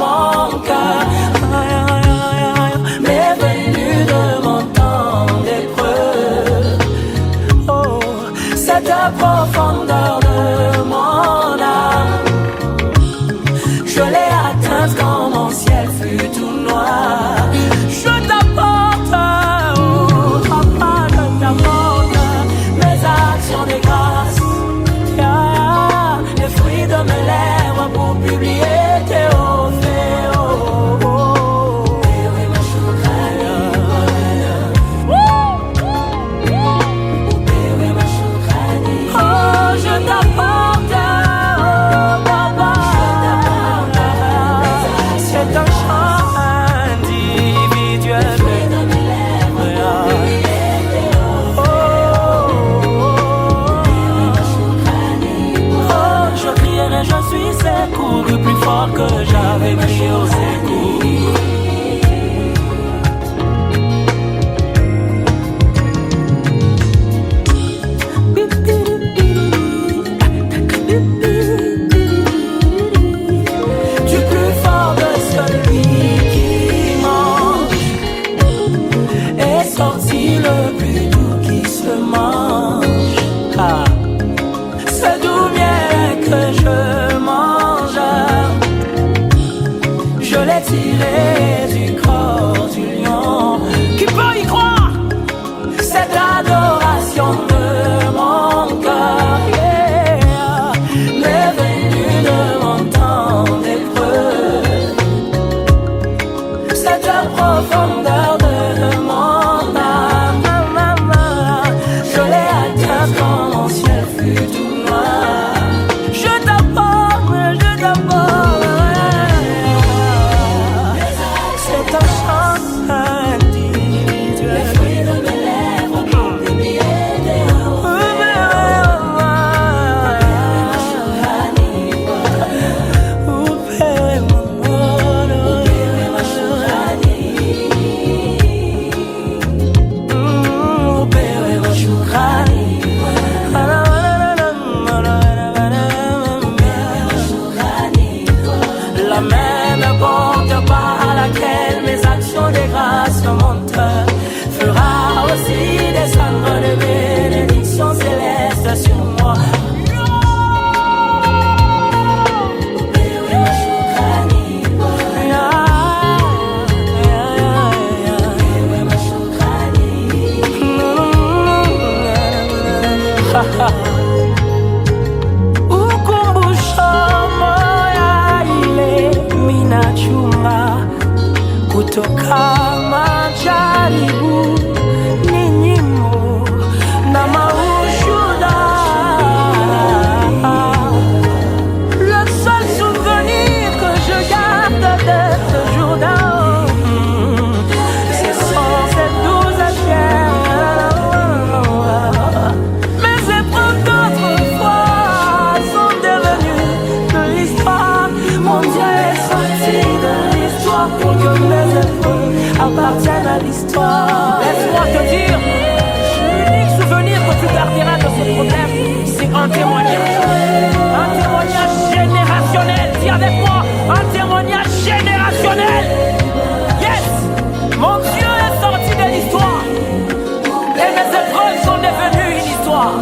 mon cœur m'est venue de mon temps d'épreuve. Oh, cette profondeur de mon âme, je l'ai atteinte quand mon ciel fut tout noir. Je t'apporte, oh papa, je t'apporte mes actions de grâce, les fruits de mes lèvres pour publier tes hauts faits. Oh, oh, oh. Oh, je t'apporte, oh papa, c'est un chant individuel. Oh, je crierai, je suis secouru plus fort que j'avais crié au secours. Du plus fort de celui qui mange est sorti le plus doux qui se mange. Ah. Ce doux miel que je mange, je l'ai tiré du corps du lion. Qui peut y croire? Cette adoration de mon cœur, yeah, m'est venue de mon temps d'épreuve. Cette profondeur de mon âme, je l'ai atteinte quand mon ciel fut tout noir. Je t'apporte, c'est un chant individuel. Les fruits de mes lèvres pour publier tes hauts la même porte par laquelle mes actions de grâce montent fera aussi descendre de bénédictions célestes sur moi. Ukumbusho moya ile minachuma kutoka majaribu ni nyimbo na maushuda. Le seul souvenir que je garde de ce jour-là, ce sont ces douze pierres. Mes épreuves d'autrefois sont devenues de l'histoire. Mon Dieu est sorti de l'histoire pour que mes épreuves appartiennent à l'histoire. Laisse-moi te dire, l'unique souvenir que tu garderas de ce problème, c'est un témoignage. Un témoignage générationnel. Dis avec moi, un témoignage générationnel. Yes, mon Dieu est sorti de l'histoire. Et mes épreuves sont devenues une histoire.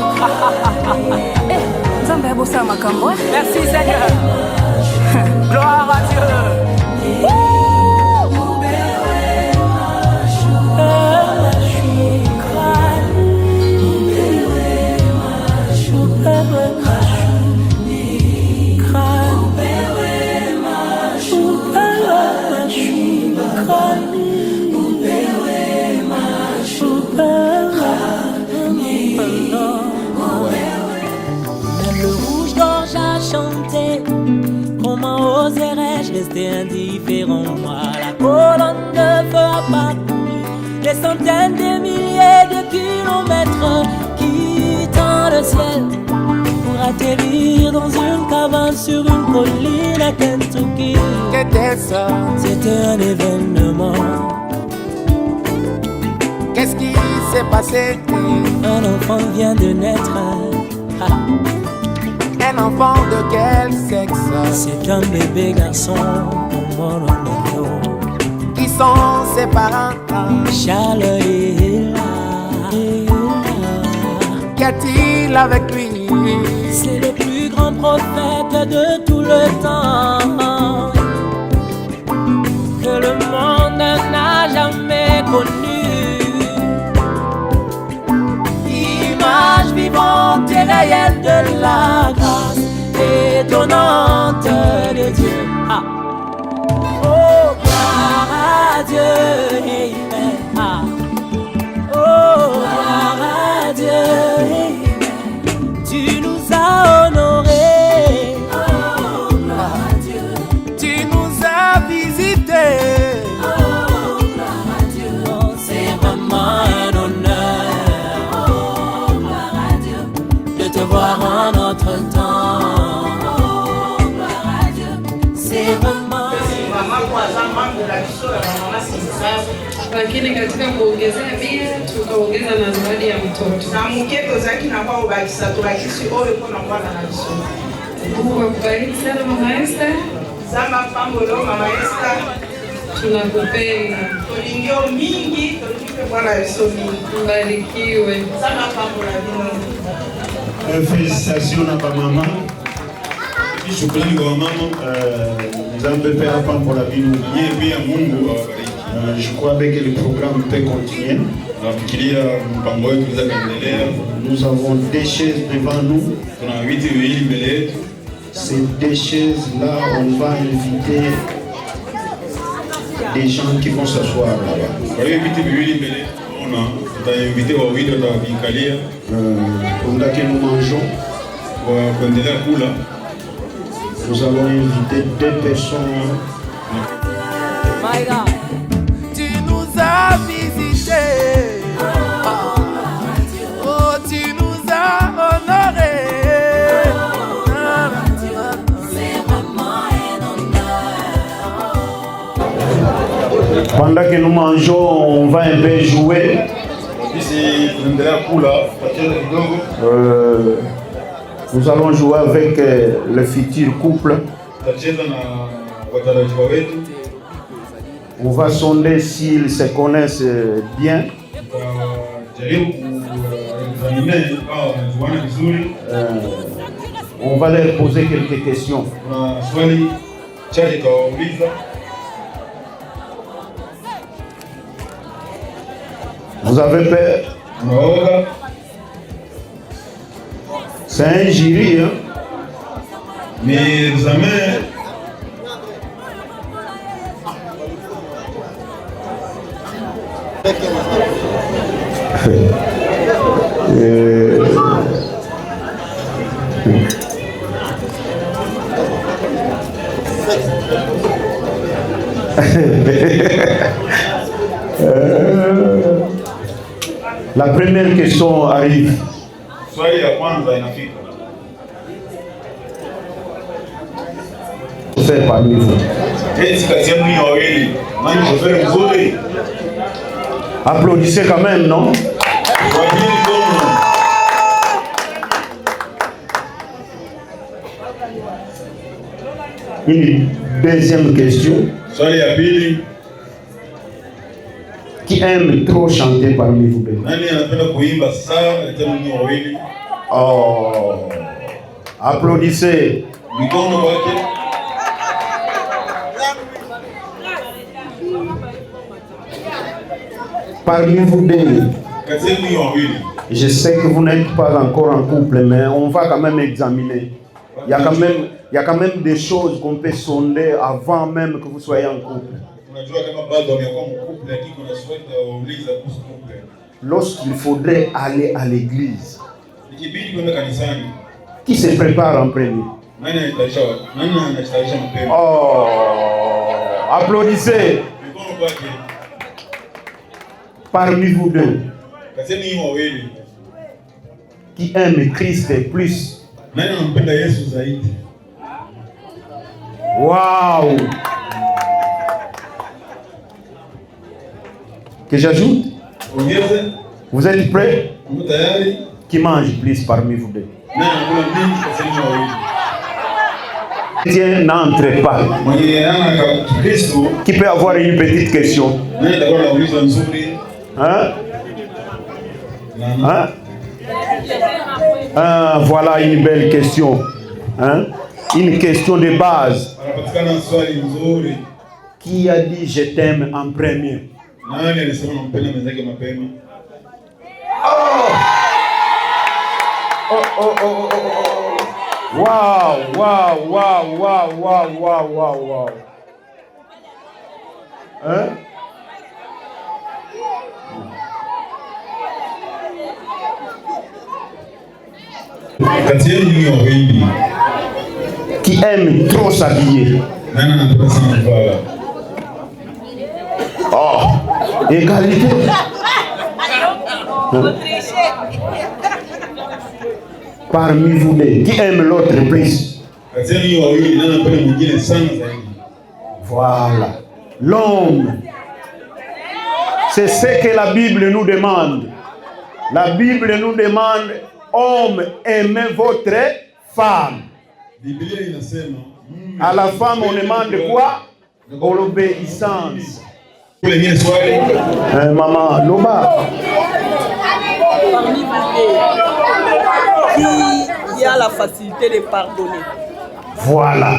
Merci Seigneur. Gloire à Dieu. Même le rouge-gorge a chanté. Comment oserais-je rester indifférent? Moi, la colonne de feu a parcouru des centaines de milliers de kilomètres, quittant le ciel pour atterrir dans une cabane sur une colline à Kentucky. Qu'était ça? C'était un événement. Qu'est-ce qui s'est passé? Un enfant vient de naître. enfant de quel sexe? C'est un bébé garçon. Qui sont ses parents? Charles et Ella. Qu'a-t-il avec lui? C'est le plus grand prophète de tout le temps que le monde n'a jamais connu. Image vivante et réelle de la grâce étonnante de Dieu. Ah. Oh, gloire à Dieu, amen. Ah. Oh, gloire à Dieu, amen. Tu nous as honorés. Oh, gloire à Dieu. Tu nous as visités. Oh, gloire à Dieu. Oh, c'est vraiment un honneur. Oh, gloire à Dieu. De te voir en notre temps. Oh, gloire à Dieu. C'est vraiment. Lakini katika kuongezea bia tukaongeza na zawadi ya mtoto. Na mketo zaki na kwa ubakisa tubakisi ole kwa na na biso. Mungu akubariki sana Mama Esther. Sama pambolo Mama Esther. Tunakupenda. Tulingio mingi tulipe Bwana Yesu mingi. Mbarikiwe. Sama pambolo bino. Félicitations à ma maman. Shukrani kwa mama. Nous avons fait un pan pour la vie. Je crois que le programme peut continuer. Nous avons des chaises devant nous. Ces deux chaises-là, on va inviter des gens qui vont s'asseoir là-bas. Pendant que nous mangeons, nous allons inviter deux personnes. My God, tu nous as visités. Oh, tu nous as honorés. Pendant que nous mangeons, on va un peu jouer. Nous allons jouer avec le futur couple. On va sonder s'ils se connaissent bien. On va leur poser quelques questions. Vous avez peur? C'est un jury, hein? Mais jamais. La première question arrive. Swali ya kwanza inafika. Fait parmi vous. Applaudissez quand même, non? Une deuxième question. Qui aime trop chanter parmi vous? Oh, applaudissez. Parmi vous deux, je sais que vous n'êtes pas encore en couple, mais on va quand même examiner. Il y a quand même des choses qu'on peut sonder avant même que vous soyez en couple. Lorsqu'il faudrait aller à l'église, qui se prépare en premier? Oh, applaudissez. Parmi vous deux, qui aime Christ plus? Waouh! Que j'ajoute? Vous êtes prêts? Qui mange plus parmi vous deux? Tiens, n'entre pas. Qui peut avoir une petite question? Hein? Hein? Ah, voilà une belle question. Hein? Une question de base. Qui a dit je t'aime en premier? Oh, oh, oh, oh, oh, oh. Wow, wow, wow, wow, wow, wow, wow, wow. Hein? Qui aime trop s'habiller. Oh, égalité. Parmi vous deux, qui aime l'autre plus? Voilà. L'homme. C'est ce que la Bible nous demande. La Bible nous demande, homme, aimez votre femme. À la femme, on demande quoi? L'obéissance. Maman, Loba. Parmi vous, qui a la facilité de pardonner. Voilà.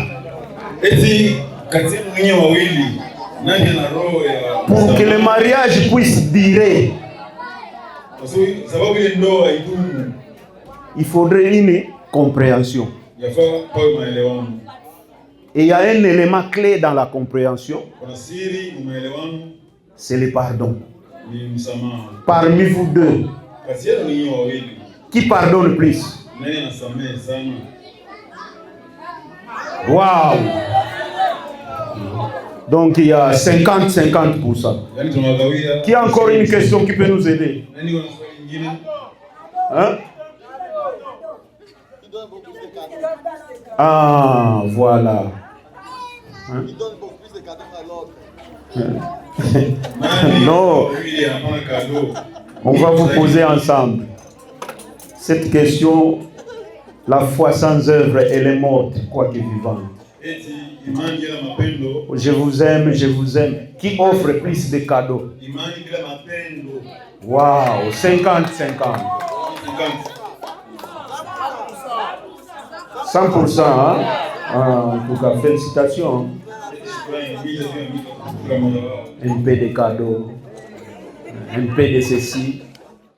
Pour que le mariage puisse durer, il faudrait une compréhension. Et il y a un élément clé dans la compréhension, c'est le pardon. Parmi vous deux, qui pardonne plus? Waouh! Donc il y a 50-50%. Qui a encore une question qui peut nous aider? Hein? Ah, voilà. Hein? Non. On va vous poser ensemble cette question. La foi sans œuvre, elle est morte, quoique vivante. Je vous aime, je vous aime. Qui offre plus de cadeaux? Waouh, 50-50. 100%, hein? En tout cas, félicitations. Un peu de cadeaux, un peu de ceci.